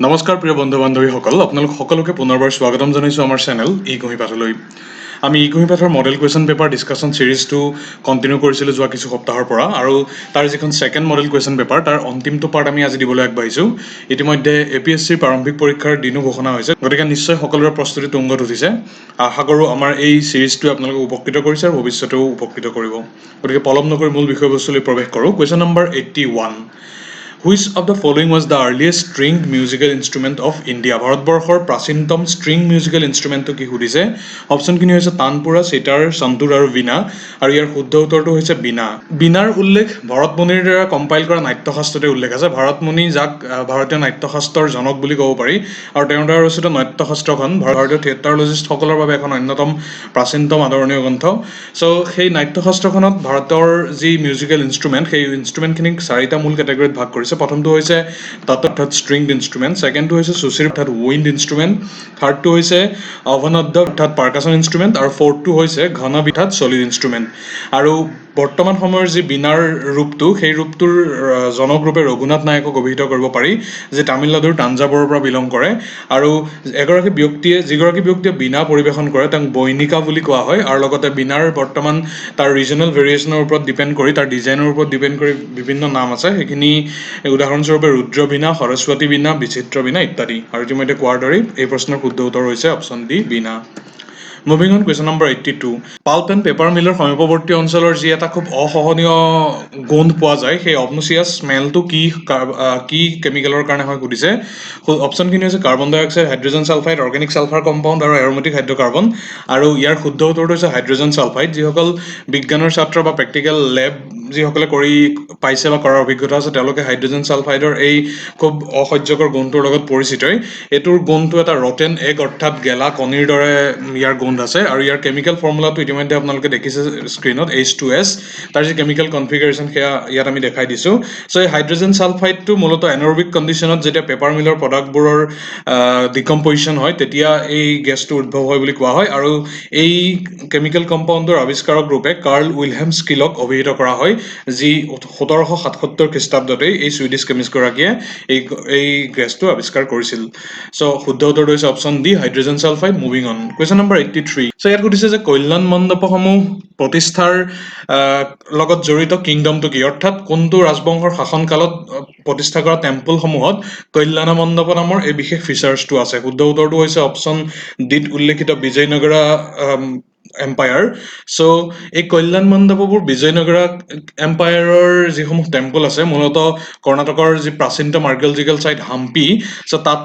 নমস্কাৰ প্ৰিয় বন্ধু বান্ধৱীসকল, আপোনালোক সকলোকে পুনৰবাৰ স্বাগতম জনাইছোঁ আমাৰ চেনেল ই কুঁহিপাঠলৈ। আমি ই কুঁহিপাঠৰ মডেল কুৱেশ্যন পেপাৰ ডিছকাশ্যন ছিৰিজটো কণ্টিনিউ কৰিছিলোঁ যোৱা কিছু সপ্তাহৰ পৰা, আৰু তাৰ যিখন ছেকেণ্ড মডেল কুৱেশ্যন পেপাৰ তাৰ অন্তিমটো পাৰ্ট আমি আজি দিবলৈ আগবাঢ়িছোঁ। ইতিমধ্যে APSCৰ প্ৰাৰম্ভিক পৰীক্ষাৰ দিনো ঘোষণা হৈছে, গতিকে নিশ্চয় সকলোৰে প্ৰস্তুতি তুংগত উঠিছে। আশা কৰোঁ আমাৰ এই ছিৰিজটোৱে আপোনালোকক উপকৃত কৰিছে আৰু ভৱিষ্যতেও উপকৃত কৰিব। গতিকে পলম নকৰি মূল বিষয়বস্তুলৈ প্ৰৱেশ কৰোঁ। Question number 81. Which of the following was the earliest stringed musical instrument of India? ভাৰতবৰ্ষৰ প্ৰাচীনতম ষ্ট্ৰিং মিউজিকেল ইনষ্ট্ৰুমেণ্টটো কি সুধিছে। অপশ্যনখিনি হৈছে তানপুৰা, চিটাৰ, সন্তুৰ আৰু বীণা, আৰু ইয়াৰ শুদ্ধ উত্তৰটো হৈছে বীণা। বীণাৰ উল্লেখ ভৰতমুনিৰ দ্বাৰা কম্পাইল কৰা নাট্যশাস্ত্ৰতে উল্লেখ আছে। ভৰতমুনি, যাক ভাৰতীয় নাট্যশাস্ত্ৰৰ জনক বুলি ক'ব পাৰি, আৰু তেওঁৰ দ্বাৰা ৰচিত নাট্যশাস্ত্ৰখন ভাৰতীয় থিয়েটাৰলজিষ্টসকলৰ বাবে এখন অন্যতম প্ৰাচীনতম আদৰণীয় গ্ৰন্থ। চ' সেই নাট্যশাস্ত্ৰখনত ভাৰতৰ যি মিউজিকেল ইনষ্ট্ৰুমেণ্ট, সেই ইনষ্ট্ৰুমেণ্টখিনিক 4টা মূল কেটেগৰীত ভাগ কৰিছে। প্ৰথমটো হৈছে তাত অৰ্থাৎ ষ্ট্ৰিংড ইনষ্ট্ৰুমেণ্ট, ছেকেণ্ডটো হৈছে সুচিৰ অৰ্থাৎ উইণ্ড ইনষ্ট্ৰুমেণ্ট, থাৰ্ডটো হৈছে অৱনদ্য অৰ্থাৎ পাৰ্কাছন ইনষ্ট্ৰুমেণ্ট, আৰু ফ'ৰ্থটো হৈছে ঘন অৰ্থাৎ চলিড ইনষ্ট্ৰুমেণ্ট। আৰু বৰ্তমান সময়ৰ যি বীণাৰ ৰূপটো, সেই ৰূপটোৰ জনক ৰূপে ৰঘুনাথ নায়কক অভিহিত কৰিব পাৰি, যে তামিলনাডুৰ তাঞ্জাৱুৰৰ পৰা বিলং কৰে। আৰু যিগৰাকী ব্যক্তিয়ে বীণা পৰিৱেশন কৰে তেওঁক বৈনিকা বুলি কোৱা হয়। আৰু লগতে বীণাৰ বৰ্তমান তাৰ ৰিজনেল ভেৰিয়েশ্যনৰ ওপৰত ডিপেণ্ড কৰি, তাৰ ডিজাইনৰ ওপৰত ডিপেণ্ড কৰি বিভিন্ন নাম আছে। সেইখিনি উদাহৰণস্বৰূপে ৰুদ্ৰ বীণা, সৰস্বতী বীণা, বিচিত্ৰ বীণা ইত্যাদি। আৰু ইতিমধ্যে কোৱাৰ দৰেই এই প্ৰশ্নৰ শুদ্ধ উত্তৰ হৈছে option D, Veena. Moving on, question number 82. Pulp and paper মিলৰ সমীপৱৰ্তী অঞ্চলৰ যি এটা খুব অসহনীয় গোন্ধ পোৱা যায়, সেই অবনচিয়াছ স্মেলটো কি কেমিকেলৰ কাৰণে হয় সুধিছে। অপশ্যনখিনি হৈছে কাৰ্বন ডাই oxide, hydrogen sulphide, organic sulphur compound আৰু এৰোমেটিক হাইড্ৰ'কাৰ্বন। আৰু ইয়াৰ শুদ্ধ উত্তৰটো হৈছে হাইড্ৰজেন ছালফাইড। যিসকল বিজ্ঞানৰ ছাত্ৰ বা প্ৰেক্টিকেল লেব যিসকলে কৰি পাইছে বা কৰাৰ অভিজ্ঞতা আছে, তেওঁলোকে হাইড্ৰজেন ছালফাইডৰ এই খুব অসহ্যকৰ গোন্ধটোৰ লগত পৰিচিতই। এইটোৰ গোন্ধটো এটা ৰটেন এগ অৰ্থাৎ গেলা কণীৰ দৰে ইয়াৰ গোন্ধ আছে। আৰু ইয়াৰ কেমিকেল ফৰ্মুলাটো ইতিমধ্যে আপোনালোকে দেখিছে স্ক্ৰীণত, H2S। তাৰ যি কেমিকেল কনফিগাৰেশ্যন সেয়া ইয়াত আমি দেখাই দিছোঁ। চ' এই হাইড্ৰজেন ছালফাইডটো মূলতঃ এনৰবিক কণ্ডিশ্যনত যেতিয়া পেপাৰ মিলৰ প্ৰডাক্টবোৰৰ ডিকম্পজিশ্যন হয়, তেতিয়া এই গেছটো উদ্ভৱ হয় বুলি কোৱা হয়। আৰু এই কেমিকেল কম্পাউণ্ডৰ আৱিষ্কাৰক ৰূপে কাৰ্ল উইলহেম স্কিলক অভিহিত কৰা হয়, যি 1777 খ্ৰীষ্টাব্দতেই এই ছুইডিছ কেমিষ্টগৰাকীয়ে এই গেছটো আৱিষ্কাৰ কৰিছিল। চ' শুদ্ধ উত্তৰটো হৈছে option D, hydrogen sulphide. Moving on, question number 83. চ' ইয়াত সুধিছে যে কল্যাণ মণ্ডপসমূহ প্ৰতিষ্ঠাৰ লগত জড়িত কিংডমটো কি, অৰ্থাৎ কোনটো ৰাজবংশৰ শাসনকালত প্ৰতিষ্ঠা কৰা টেম্পলসমূহত কল্যাণ মণ্ডপ নামৰ এই বিশেষ ফিচাৰ্ছটো আছে। শুদ্ধ উত্তৰটো হৈছে অপশ্যন ডিত উল্লেখিত বিজয়নগৰা এম্পায়াৰ। চ' এই কল্যাণ মণ্ডপবোৰ বিজয়নগৰা এম্পায়াৰৰ যিসমূহ টেম্পল আছে, মূলতঃ কৰ্ণাটকৰ যি প্ৰাচীনতম আৰ্কিঅলজিকেল ছাইট হাম্পি, চ' তাত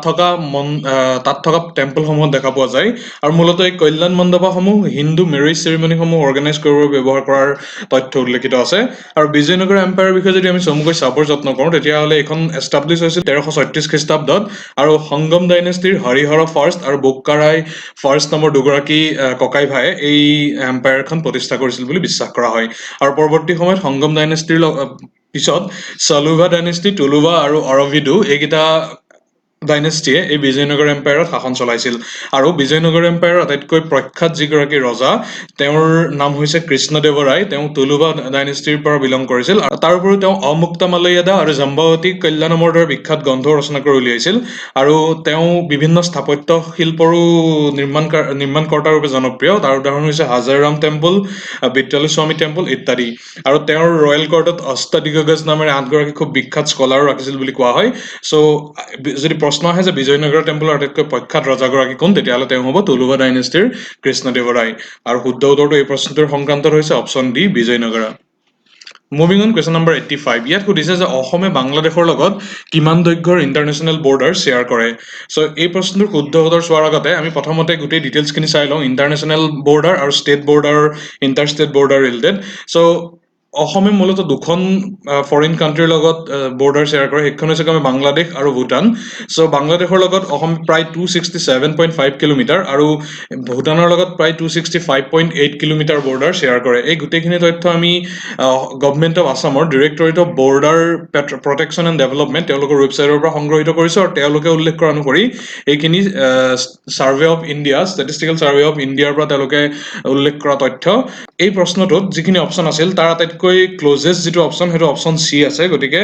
থকা টেম্পলসমূহত দেখা পোৱা যায়। আৰু মূলতঃ এই কল্যাণ মণ্ডপসমূহ হিন্দু মেৰেজ চেৰিমনীসমূহ অৰ্গেনাইজ কৰিব ব্যৱহাৰ কৰাৰ তথ্য উল্লেখিত আছে। আৰু বিজয়নগৰ এম্পায়াৰৰ বিষয়ে যদি আমি চমুকৈ চাবৰ যত্ন কৰোঁ, তেতিয়াহ'লে এইখন এষ্টাব্লিছ হৈছিল 1336 খ্ৰীষ্টাব্দত, আৰু সংগম ডাইনেষ্টিৰ হৰিহৰ ফাৰ্ষ্ট আৰু বুক্কাৰাই ফাৰ্ষ্ট নামৰ দুগৰাকী ককাই ভাই এই এম্পায়াৰখন প্ৰতিষ্ঠা কৰিছিল বুলি বিশ্বাস কৰা হয়। আৰু পৰৱৰ্তী সময়ত সংগম ডাইনেষ্টিৰ পিছত চলুভা ডাইনেষ্টি, তুলুভা আৰু অৰবিদু এইকেইটা ডাইনেষ্টিয়ে এই বিজয়নগৰ এম্পায়াৰত শাসন চলাইছিল। আৰু বিজয়নগৰ এম্পায়াৰৰ আটাইতকৈ প্ৰখ্যাত যিগৰাকী ৰজা, তেওঁৰ নাম হৈছে কৃষ্ণদেৱৰায়। তেওঁ তুলুভা ডাইনেষ্টিৰ পৰা বিলং কৰিছিল। আৰু তাৰ উপৰিও তেওঁ অমুক্তমালয়দা আৰু জম্বাৱতী কল্যাণমৰ দৰে বিখ্যাত গ্ৰন্থ ৰচনা কৰি উলিয়াইছিল। আৰু তেওঁ বিভিন্ন স্থাপত্য শিল্পৰো নিৰ্মাণকৰ্তাৰ ৰূপে জনপ্ৰিয়। তাৰ উদাহৰণ হৈছে হাজাৰৰাম টেম্পল, বিদ্যালয়স্বামী টেম্পল ইত্যাদি। আৰু তেওঁৰ ৰয়েল কৰ্টত অষ্টদিগ্গজ নামেৰে 8গৰাকী খুব বিখ্যাত স্কলাৰো ৰাখিছিল বুলি কোৱা হয়। চ' যদি প্ৰশ্ন আহে যে বিজয়নগৰ টেম্পলৰ আটাইতকৈ প্ৰখ্যাত ৰজাগৰাকী কোন, তেতিয়াহ'লে তেওঁ হ'ব তুলুভা ডাইনেষ্টিৰ কৃষ্ণদেৱৰায়। আৰু শুদ্ধ উত্তৰটো এই প্ৰশ্নটোৰ সংক্ৰান্তত হৈছে option D, Vijayanagara. Moving on, question number 85. ইয়াত সুধিছে যে অসমে বাংলাদেশৰ লগত কিমান দৈৰ্ঘ্যৰ ইণ্টাৰনেশ্যনেল বৰ্ডাৰ শ্বেয়াৰ কৰে। চ' এই প্ৰশ্নটোৰ শুদ্ধ উত্তৰ চোৱাৰ আগতে আমি প্ৰথমতে গোটেই ডিটেইলছখিনি চাই লওঁ, ইণ্টাৰনেশ্যনেল বৰ্ডাৰ আৰু ষ্টেট বৰ্ডাৰৰ ইণ্টাৰষ্টেট বৰ্ডাৰ ৰিলেটেড। চ' অসমে মূলতঃ দুখন ফৰেইন কাণ্ট্ৰিৰ লগত বৰ্ডাৰ শ্বেয়াৰ কৰে। সেইখন হৈছে বাংলাদেশ আৰু ভূটান। চ' বাংলাদেশৰ লগত অসম প্ৰায় 267.5 কিলোমিটাৰ আৰু ভূটানৰ লগত প্ৰায় 265.8 কিলোমিটাৰ বৰ্ডাৰ শ্বেয়াৰ কৰে। এই গোটেইখিনি তথ্য আমি গভৰ্ণমেণ্ট অফ আছামৰ directorate of border protection and development তেওঁলোকৰ ৱেবছাইটৰ পৰা সংগ্ৰহিত কৰিছোঁ। আৰু তেওঁলোকে উল্লেখ কৰা অনুসৰি এইখিনি survey of India, statistical survey of ইণ্ডিয়াৰ পৰা তেওঁলোকে উল্লেখ কৰা তথ্য। এই প্ৰশ্নটোত যিখিনি অপশ্যন আছিল তাৰ আটাইতকৈ আটাইতকৈ ক্লোজেষ্ট যিটো অপশ্যন সেইটো অপশ্যন চি আছে গতিকে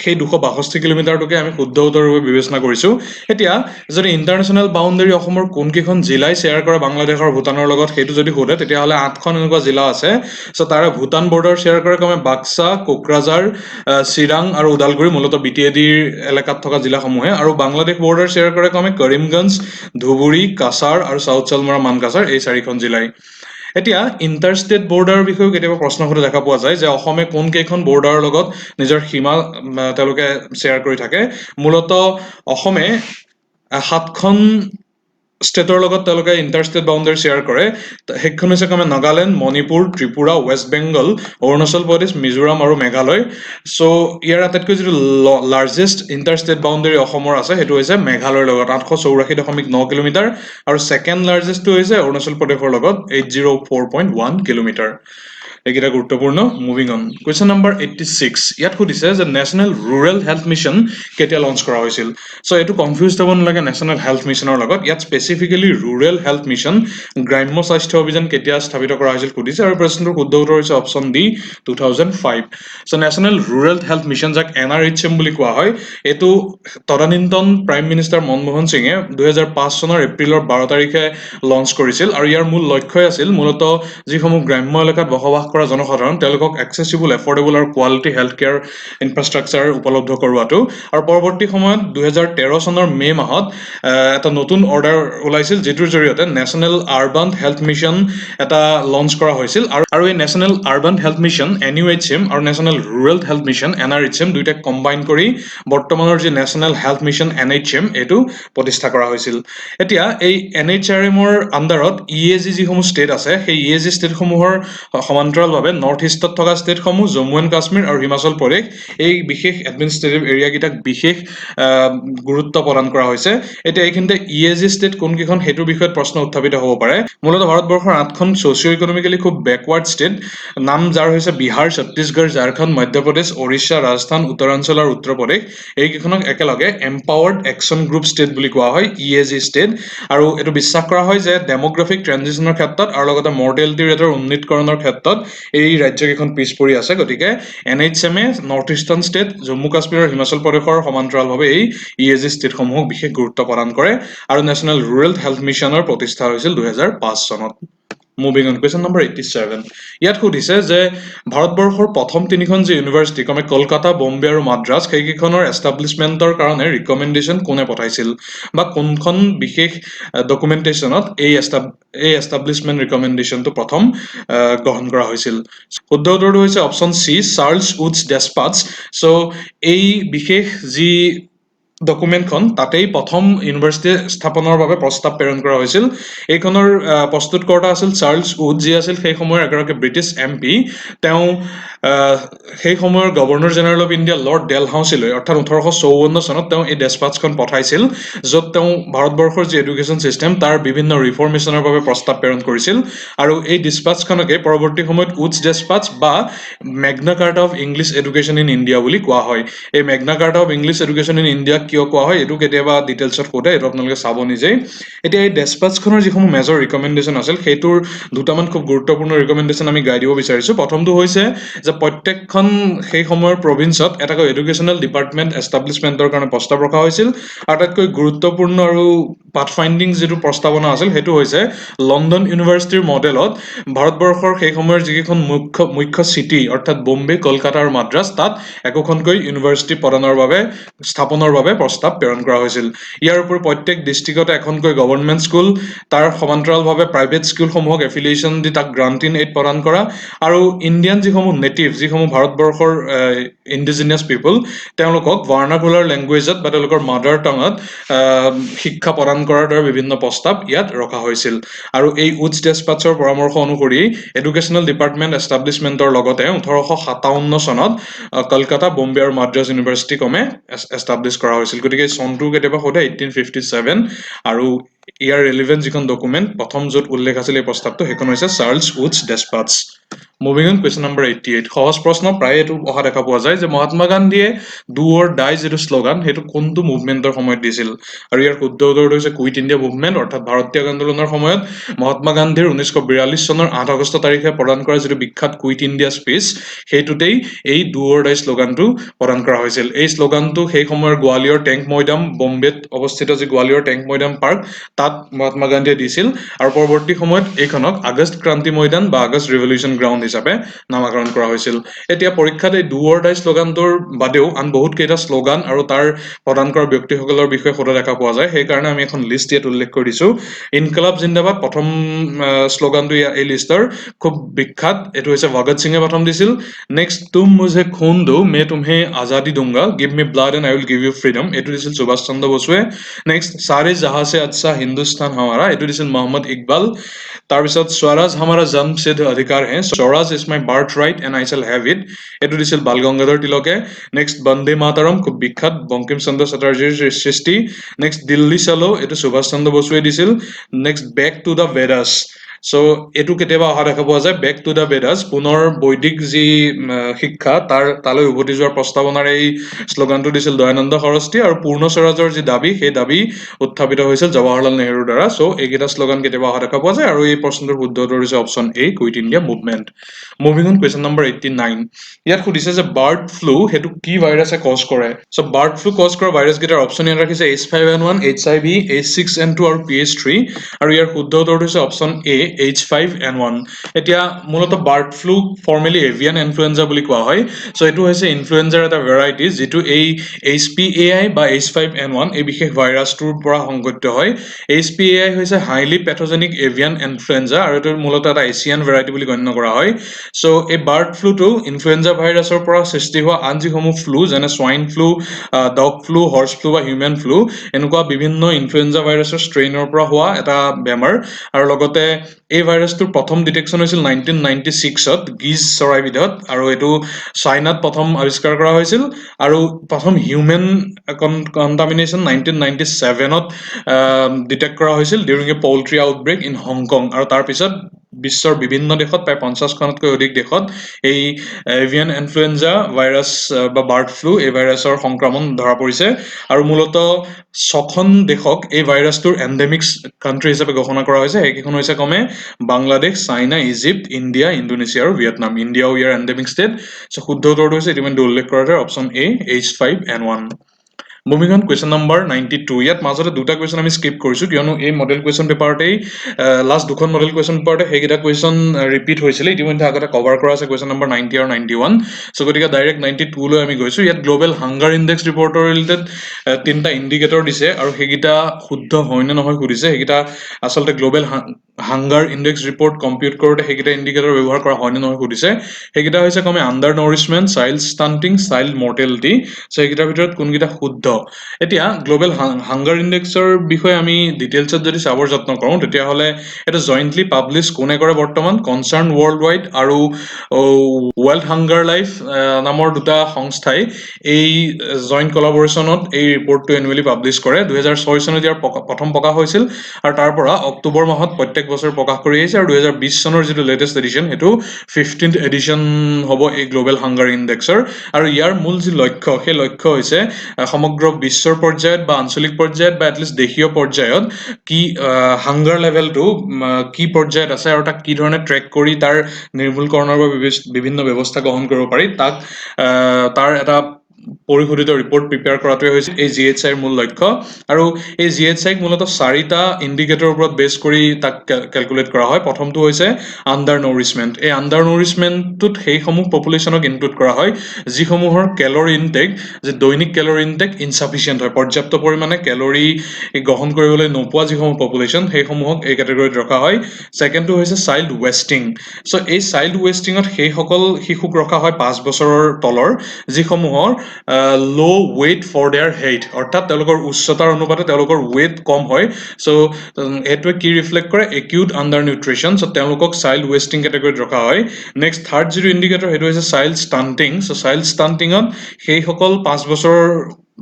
সেই 262 কিলোমিটাৰটোকে আমি শুদ্ধ উত্তৰৰূপে বিবেচনা কৰিছোঁ এতিয়া যদি ইণ্টাৰনেশ্যনেল বাউণ্ডেৰী অসমৰ কোনকেইখন জিলাই শ্বেয়াৰ কৰে বাংলাদেশ আৰু ভূটানৰ লগত সেইটো যদি সোধে তেতিয়াহ'লে 8খন এনেকুৱা জিলা আছে চ' তাৰে ভূটান বৰ্ডাৰ শ্বেয়াৰ কৰে ক্ৰমে বাক্সা কোকৰাঝাৰ চিৰাং আৰু ওদালগুৰি মূলতঃ বিটিএডিৰ এলেকাত থকা জিলাসমূহে আৰু বাংলাদেশ বৰ্ডাৰ শ্বেয়াৰ কৰে ক্ৰমে কৰিমগঞ্জ ধুবুৰী কাছাৰ আৰু চাউথ চালমৰা মানকাছাৰ এই 4খন জিলাই এতিয়া ইণ্টাৰষ্টেট বৰ্ডাৰৰ বিষয়েও কেতিয়াবা প্ৰশ্ন সোধা দেখা পোৱা যায় যে অসমে কোন কেইখন বৰ্ডাৰৰ লগত নিজৰ সীমা তেওঁলোকে শ্বেয়াৰ কৰি থাকে মূলতঃ অসমে 7খন ষ্টেটৰ লগত তেওঁলোকে ইণ্টাৰষ্টেট বাউণ্ডাৰী শ্বেয়াৰ কৰে সেইখন হৈছে ক্ৰমে নাগালেণ্ড মণিপুৰ ত্ৰিপুৰা ৱেষ্ট বেংগল অৰুণাচল প্ৰদেশ মিজোৰাম আৰু মেঘালয় চ' ইয়াৰ আটাইতকৈ যিটো লাৰ্জেষ্ট ইণ্টাৰষ্টেট বাউণ্ডাৰী অসমৰ আছে সেইটো হৈছে মেঘালয়ৰ লগত 884.9 কিলোমিটাৰ আৰু ছেকেণ্ড লাৰ্জেষ্টটো হৈছে অৰুণাচল প্ৰদেশৰ লগত 804.1 কিলোমিটাৰ এইকেইটা গুৰুত্বপূৰ্ণ মুভিং অন কুৱেশ্যন নম্বৰ 86 ইয়াত সুধিছে যে নেশ্যনেল ৰুৰেল হেল্থ মিছন কেতিয়া লঞ্চ কৰা হৈছিল চ' এইটো কনফিউজ হ'ব নালাগে নেশ্যনেল হেল্থ মিছনৰ লগত ইয়াত স্পেচিফিকেলি ৰুৰেল হেল্থ মিছন গ্ৰাম্য স্বাস্থ্য অভিযান কেতিয়া স্থাপিত কৰা হৈছিল সুধিছে আৰু প্ৰশ্নটোৰ শুদ্ধ উত্তৰ হৈছে অপশ্যন ডি 2005 চ' নেশ্যনেল ৰুৰেল হেল্থ মিছন যাক NRHM বুলি কোৱা হয় এইটো তদানীন্তন প্ৰাইম মিনিষ্টাৰ মনমোহন সিঙে 2005 চনৰ এপ্ৰিলৰ 12 তাৰিখে লঞ্চ কৰিছিল আৰু ইয়াৰ মূল লক্ষ্যই আছিল মূলতঃ যিসমূহ গ্ৰাম্য এলেকাত বসবাস কৰা জনসাধাৰণ তেওঁলোকক এক্সেচিবল এফৰ্ডেবল আৰু কোৱালিটি হেল্থ কেয়াৰ ইনফ্ৰাষ্ট্ৰাকচাৰ উপলব্ধ কৰোৱাটো আৰু পৰৱৰ্তী সময়ত 2013 চনৰ মে মাহত এটা নতুন অৰ্ডাৰ ওলাইছিল যিটোৰ জৰিয়তে নেশ্যনেল আৰবান হেল্থ মিছন এটা লঞ্চ কৰা হৈছিল আৰু এই national urban health mission NUHM আৰু national rural health mission NRHM দুইটাক কম্বাইন কৰি বৰ্তমানৰ যি নেশ্যনেল হেল্থ মিছন NHM এইটো প্ৰতিষ্ঠা কৰা হৈছিল এতিয়া এই NHRMৰ আণ্ডাৰত EAG যিসমূহ ষ্টেট আছে সেই EAG ষ্টেটসমূহৰ সমান্তৰালভাৱে নৰ্থ ইষ্টত থকা ষ্টেটসমূহ জম্মু এণ্ড কাশ্মীৰ আৰু হিমাচল প্ৰদেশ এই বিশেষ এডমিনিষ্ট্ৰেটিভ এৰিয়াকেইটাক বিশেষ গুৰুত্ব প্ৰদান কৰা হৈছে এতিয়া এইখিনিতে EAG ষ্টেট কোনকেইখন সেইটোৰ বিষয়ত প্ৰশ্ন উত্থাপিত হ'ব পাৰে মূলতঃ ভাৰতবৰ্ষৰ 8খন ছ'চিঅ' ইকনমিকেলি খুব বেকৱাৰ্ড ষ্টেট নাম যাৰ হৈছে বিহাৰ ছত্তীশগড় ঝাৰখণ্ড মধ্যপ্ৰদেশ ওড়িশা ৰাজস্থান উত্তৰাঞ্চল আৰু উত্তৰ প্ৰদেশ এইকেইখনক একেলগে এম্পাৱাৰ্ড একশ্যন গ্ৰুপ ষ্টেট বুলি কোৱা হয় EAG ষ্টেট আৰু এইটো বিশ্বাস কৰা হয় যে ডেমোগ্ৰাফিক ট্ৰেনজিশ্যনৰ ক্ষেত্ৰত আৰু লগতে মৰ্টেলিটি ৰেটৰ উন্নীতকৰণৰ ক্ষেত্ৰত এই ৰাজ্যকেইখন পিছ পৰি আছে গতিকে NHMে north eastern state Jammu Kashmir আৰু হিমাচল প্ৰদেশৰ সমান্তৰালভাৱে এই EAG ষ্টেটসমূহক বিশেষ গুৰুত্ব প্ৰদান কৰে আৰু নেশ্যনেল ৰুৰেল হেল্থ মিছনৰ প্ৰতিষ্ঠা হৈছিল 2005 চনত মুভিং অন কুৱেশ্যন নম্বৰ 87 ইয়াত সুধিছে যে ভাৰতবৰ্ষৰ প্ৰথম তিনিখন যি ইউনিভাৰ্চিটি ক্ৰমে কলকাতা বম্বে আৰু মাদ্ৰাজ সেইকেইখনৰ এষ্টাব্লিছমেণ্টৰ কাৰণে ৰিকমেণ্ডেশ্যন কোনে পঠাইছিল বা কোনখন বিশেষ ডকুমেণ্টেশ্যনত এই এষ্টাব্লিছমেণ্ট ৰিকমেণ্ডেশ্যনটো প্ৰথম গ্ৰহণ কৰা হৈছিল শুদ্ধ উত্তৰটো হৈছে অপশ্যন চি চাৰ্লছ উডছ ডেছপাটছ চ' এই বিশেষ যি ডকুমেণ্টখন তাতেই প্ৰথম ইউনিভাৰ্চিটি স্থাপনৰ বাবে প্ৰস্তাৱ প্ৰেৰণ কৰা হৈছিল এইখনৰ প্ৰস্তুতকৰ্তা আছিল চাৰ্লছ উড যি আছিল সেই সময়ৰ এগৰাকী ব্ৰিটিছ MP তেওঁ সেই সময়ৰ governor general of India lord ডেলহাউচিলৈ অৰ্থাৎ 1854 চনত তেওঁ এই ডেছপাটছখন পঠাইছিল য'ত তেওঁ ভাৰতবৰ্ষৰ যি এডুকেশ্যন ছিষ্টেম তাৰ বিভিন্ন ৰিফৰ্মেশ্যনৰ বাবে প্ৰস্তাৱ প্ৰেৰণ কৰিছিল আৰু এই ডিছপাটছখনকে পৰৱৰ্তী সময়ত উডছ ডেছপাটছ বা Magna Carta of English education in India বুলি কোৱা হয় এই Magna Carta of English education in ইণ্ডিয়াক কিয় কোৱা হয় এইটো কেতিয়াবা ডিটেইলছত সোধে এইটো আপোনালোকে চাব নিজেই এতিয়া এই ডেছপাটছখনৰ যিসমূহ মেজৰ ৰিকমেণ্ডেশ্যন আছিল সেইটোৰ দুটামান খুব গুৰুত্বপূৰ্ণ ৰিকমেণ্ডেশ্যন আমি গাই দিব বিচাৰিছোঁ প্ৰথমটো হৈছে যে প্ৰত্যেকখন সেই সময়ৰ প্ৰভিন্সত এটাকৈ এডুকেশ্যনেল ডিপাৰ্টমেণ্ট এষ্টাব্লিছমেণ্টৰ কাৰণে প্ৰস্তাৱ ৰখা হৈছিল আটাইতকৈ গুৰুত্বপূৰ্ণ আৰু পাথ ফাইণ্ডিং যিটো প্ৰস্তাৱনা আছিল সেইটো হৈছে লণ্ডন ইউনিভাৰ্চিটিৰ মডেলত ভাৰতবৰ্ষৰ সেই সময়ৰ যিকেইখন মুখ্য চিটি অৰ্থাৎ বম্বে কলকাতা আৰু মাদ্ৰাজ তাত একোখনকৈ ইউনিভাৰ্চিটি স্থাপনৰ বাবে প্ৰস্তাৱ প্ৰেৰণ কৰা হৈছিল ইয়াৰ উপৰি প্ৰত্যেক ডিষ্ট্ৰিক্টতে এখনকৈ গভৰ্ণমেণ্ট স্কুল তাৰ সমান্তৰালভাৱে প্ৰাইভেট স্কুলসমূহক এফিলিয়েশ্যন দি তাক গ্ৰাণ্ট ইন এইড প্ৰদান কৰা আৰু ইণ্ডিয়ান যিসমূহ নেটিভ যিসমূহ ভাৰতবৰ্ষৰ ইণ্ডিজিনিয়াছ পিপল তেওঁলোকক ভাৰ্নাকুলাৰ লেংগুৱেজত বা তেওঁলোকৰ মাডাৰ টাঙত শিক্ষা প্ৰদান কৰাৰ দৰে বিভিন্ন প্ৰস্তাৱ ইয়াত ৰখা হৈছিল আৰু এই উডছ ডেছপাটছৰ পৰামৰ্শ অনুসৰি এডুকেশ্যনেল ডিপাৰ্টমেণ্ট এষ্টাব্লিছমেণ্টৰ লগতে 1857 চনত কলকাতা বম্বে আৰু মাদ্ৰাজ ইউনিভাৰ্চিটি ক্ৰমে এষ্টাব্লিছ কৰা হৈছিল গতিকে চনটো কেতিয়াবা সোধে 1857 আৰু ইয়াৰ ৰেলিভেণ্ট যিখন ডকুমেণ্ট প্ৰথম য'ত উল্লেখ আছিল এই প্ৰস্তাৱটো সেইখন হৈছে Charles Wood's despatch moving on question number 88 সহজ প্ৰশ্ন প্ৰায় এইটো অহা দেখা পোৱা যায় যে মহাত্মা গান্ধীয়ে ডু অৰ ডাই যিটো শ্লোগান সেইটো কোনটো মুভমেণ্টৰ সময়ত দিছিল আৰু ইয়াৰ শুদ্ধ উত্তৰটো হৈছে কুইট ইণ্ডিয়া মুভমেণ্ট অৰ্থাৎ ভাৰতীয় আন্দোলনৰ সময়ত মহাত্মা গান্ধীৰ 1942 চনৰ 8 আগষ্ট তাৰিখে প্ৰদান কৰা যিটো বিখ্যাত কুইট ইণ্ডিয়া স্পীচ সেইটোতেই এই ডু অৰ ডাই শ্লোগানটো প্ৰদান কৰা হৈছিল এই শ্লোগানটো সেই সময়ৰ গোৱালিয়ৰ টেংক মৈদাম বম্বেত অৱস্থিত যি গোৱালিয়ৰ টেংক মৈদাম পাৰ্ক তাত মহাত্মা গান্ধীয়ে দিছিল আৰু পৰৱৰ্তী সময়ত এইখনক আগষ্ট ক্ৰান্তি মৈদান বা আগষ্ট ৰিভলিউশ্যন গ্ৰাউণ্ড হিচাপে নামাকৰণ কৰা হৈছিল এতিয়া পৰীক্ষাত এই ডু অৰ ডাই শ্লোগানটোৰ বাদেও আন বহুত কেইটা শ্লোগান আৰু তাৰ প্ৰদান কৰা ব্যক্তিসকলৰ বিষয়ে সোধা দেখা পোৱা যায় সেইকাৰণে আমি এখন লিষ্ট ইয়াত উল্লেখ কৰি দিছো ইনকলাব জিন্দাবাদ প্ৰথম শ্লোগানটো এই লিষ্টৰ খুব বিখ্যাত এইটো হৈছে ভগত সিঙে প্ৰথম দিছিল নেক্সট তুম মুঝে খুন দো মে তুমহে আজাদী দুংগা give me blood and I will give you freedom এইটো দিছিল সুভাষ চন্দ্ৰ বসুৱে নেক্সট সাৰে জাহা সে আচ্ছা হিন্দুস্তান হামাৰা এইটো দিছিল মহম্মদ ইকবাল তাৰপিছত স্বৰাজ হামাৰা জন্মসিদ্ধ অধিকাৰ হে Swaraj is my birth right and I shell have it এইটো দিছিল বাল গংগাধৰ তিলকে নেক্সট বন্দে মাতাৰম খুব বিখ্যাত বংকিম চন্দ্ৰ চেটাৰ্জীৰ সৃষ্টি নেক্সট দিল্লী চলো এইটো সুভাষ চন্দ্ৰ বসুৱে দিছিল next back to the Vedas so' এইটো কেতিয়াবা অহা দেখা পোৱা যায় বেক টু দ্য বেদাস পুনৰ বৈদিক যি শিক্ষা তালৈ উভতি যোৱাৰ প্ৰস্তাৱনাৰ এই শ্লোগানটো দিছিল দয়ানন্দ সৰস্বতী আৰু পূৰ্ণ স্বৰাজৰ যি দাবী সেই দাবী উত্থাপিত হৈছিল জৱাহৰলাল নেহৰুৰ দ্বাৰা চ' এইকেইটা শ্লোগান কেতিয়াবা অহা দেখা পোৱা যায় আৰু এই প্ৰশ্নটোৰ শুদ্ধ উত্তৰ হৈছে option A Quit India Movement moving on question number 89 ইয়াত সুধিছে যে বাৰ্ড ফ্লু সেইটো কি ভাইৰাছে কজ কৰে চ' বাৰ্ড ফ্লু কজ কৰা ভাইৰাছ কেইটাৰ অপশ্যন ইয়াত ৰাখিছে H5N1 HIV H6N2 আৰু PH3 আৰু ইয়াৰ শুদ্ধ উত্তৰটো হৈছে অপশ্যন এ H5N1 এতিয়া মূলত bird flu formally avian influenza বুলি কোৱা হয় চ' এইটো হৈছে ইনফ্লুৱেঞ্জাৰ এটা ভেৰাইটি যিটো এই HPAI বা H5N1 এই বিশেষ ভাইৰাছটোৰ পৰা সংঘটিত হয় HPAI হৈছে হাইলি পেথোজেনিক এভিয়ান ইনফ্লুৱেঞ্জা আৰু এইটো মূলত এটা এছিয়ান ভেৰাইটি বুলি গণ্য কৰা হয় চ' এই বাৰ্ড ফ্লুটো ইনফ্লুৱেঞ্জা ভাইৰাছৰ পৰা সৃষ্টি হোৱা আন যিসমূহ ফ্লু যেনে swine flu dog flu horse flu বা হিউমেন ফ্লু এনেকুৱা বিভিন্ন ইনফ্লুৱেঞ্জা ভাইৰাছৰ ষ্ট্ৰেইনৰ পৰা হোৱা এটা বেমাৰ আৰু লগতে এই ভাইৰাছটোৰ প্ৰথম ডিটেকশ্যন হৈছিল 1996ত গিজ চৰাইবিধত আৰু এইটো চাইনাত প্ৰথম আৱিষ্কাৰ কৰা হৈছিল আৰু প্ৰথম হিউমেন কণ্টামিনেশ্যন 1997ত ডিটেক্ট কৰা হৈছিল during a poultry outbreak in Hong Kong আৰু তাৰপিছত বিশ্বৰ বিভিন্ন দেশত প্ৰায় 50খনতকৈ অধিক দেশত এই এভিয়ান ইনফ্লুৱেঞ্জা ভাইৰাছ বা বাৰ্ড ফ্লু এই ভাইৰাছৰ সংক্ৰমণ ধৰা পৰিছে আৰু মূলত 6খন দেশক এই ভাইৰাছটোৰ এণ্ডেমিক কাণ্ট্ৰি হিচাপে ঘোষণা কৰা হৈছে সেইকেইখন হৈছে ক্ৰমে Bangladesh China Egypt India Indonesia আৰু ভিয়েটনাম ইণ্ডিয়াও ইয়াৰ এণ্ডেমিক ষ্টেট চ' শুদ্ধ উত্তৰটো হৈছে ইতিমধ্যে উল্লেখ কৰা option A H5N1 moving on question number 92 ইয়াত মাজতে দুটা কুৱেশ্যন আমি স্কিপ কৰিছোঁ কিয়নো এই মডেল কুৱেশ্যন পেপাৰতেই লাষ্ট দুখন মডেল কুৱেশ্যন পেপাৰতে সেইকেইটা কুৱেশ্যন ৰিপিট হৈছিলে ইতিমধ্যে আগতে কভাৰ কৰা আছে কুৱেশ্যন নম্বৰ 90 আৰু 91 চ' গতিকে ডাইৰেক্ট 92 লৈ আমি গৈছোঁ ইয়াত গ্ল'বেল হাংগাৰ ইণ্ডেক্স ৰিপৰ্টৰ ৰিলেটেড তিনিটা ইণ্ডিকেটৰ দিছে আৰু সেইকেইটা শুদ্ধ হয় নে নহয় সুধিছে সেইকেইটা আচলতে global hunger index report compute কৰোঁতে সেইকেইটা ইণ্ডিকেটৰ ব্যৱহাৰ কৰা হয় নে নহয় সুধিছে সেইকেইটা হৈছে ক্ৰমে undernourishment child stunting child mortality so' সেইকেইটাৰ ভিতৰত কোনকেইটা শুদ্ধ এতিয়া গ্ল'বেল হাংগাৰ ইণ্ডেক্সৰ বিষয়ে আমি ডিটেইলছত যদি চাবৰ যত্ন কৰোঁ তেতিয়াহ'লে এইটো জইণ্টলি পাব্লিছ কোনে কৰে বৰ্তমান কনচাৰ্ণ ৱৰ্ল্ড ৱাইড আৰু ৱৰ্ল্ড হাংগাৰ লাইফ নামৰ দুটা সংস্থাই এই জইণ্ট কলাবৰেশ্যনত এই ৰিপৰ্টটো এনুৱেলি পাব্লিছ কৰে 2006 চনত ইয়াৰ প্ৰথম প্ৰকাশ হৈছিল আৰু তাৰ পৰা অক্টোবৰ মাহত প্ৰত্যেক বছৰ প্ৰকাশ কৰি আহিছে আৰু 2020 চনৰ যিটো লেটেষ্ট এডিশ্যন সেইটো 15th এডিশ্যন হ'ব এই গ্ল'বেল হাংগাৰ ইণ্ডেক্সৰ আৰু ইয়াৰ মূল যি লক্ষ্য সেই লক্ষ্য হৈছে সমগ্ৰ বিশ্বৰ পৰ্যায়ত বা আঞ্চলিক পৰ্যায়ত বা এটলিষ্ট দেশীয় পৰ্যায়ত কি হাংগাৰ লেভেলটো কি পৰ্যায়ত আছে আৰু তাক কি ধৰণে ট্ৰেক কৰি তাৰ নিৰ্মূলকৰণৰ বাবে বিভিন্ন ব্যৱস্থা গ্ৰহণ কৰিব পাৰি তাক তাৰ এটা পৰিশোধিত ৰিপৰ্ট প্ৰিপেয়াৰ কৰাটোৱে হৈছে এই GHI মূল লক্ষ্য আৰু এই GHIক মূলত 4টা ইণ্ডিকেটৰৰ ওপৰত বেছ কৰি তাক কেলকুলেট কৰা হয় প্ৰথমটো হৈছে আণ্ডাৰ নৰিছমেণ্ট এই আণ্ডাৰ নৰিছমেণ্টটোত সেইসমূহ পপুলেশ্যনক ইনক্লুড কৰা হয় যিসমূহৰ কেলৰি ইনটেক যে দৈনিক কেলৰি ইনটেক ইনচাফিচিয়েণ্ট হয় পৰ্যাপ্ত পৰিমাণে কেলৰি গ্ৰহণ কৰিবলৈ নোপোৱা যিসমূহ পপুলেশ্যন সেইসমূহক এই কেটেগৰীত ৰখা হয় ছেকেণ্ডটো হৈছে চাইল্ড ৱেষ্টিং চ' এই চাইল্ড ৱেষ্টিঙত সেইসকল শিশুক ৰখা হয় 5 বছৰৰ তলৰ যিসমূহৰ ল' ৱেইট ফৰ দেয়াৰ হেইট অৰ্থাৎ তেওঁলোকৰ উচ্চতাৰ অনুপাতে তেওঁলোকৰ ৱেইট কম হয় চ' এইটোৱে কি ৰিফ্লেক্ট কৰে একিউট আণ্ডাৰ নিউট্ৰিশ্যন চ' তেওঁলোকক চাইল্ড ৱেষ্টিং কেটেগৰীত ৰখা হয় নেক্সট থাৰ্ড যিটো ইণ্ডিকেটৰ সেইটো হৈছে চাইল্ড ষ্টাণ্টিং চ' চাইল্ড ষ্টাণ্টিঙত সেইসকল 5 বছৰৰ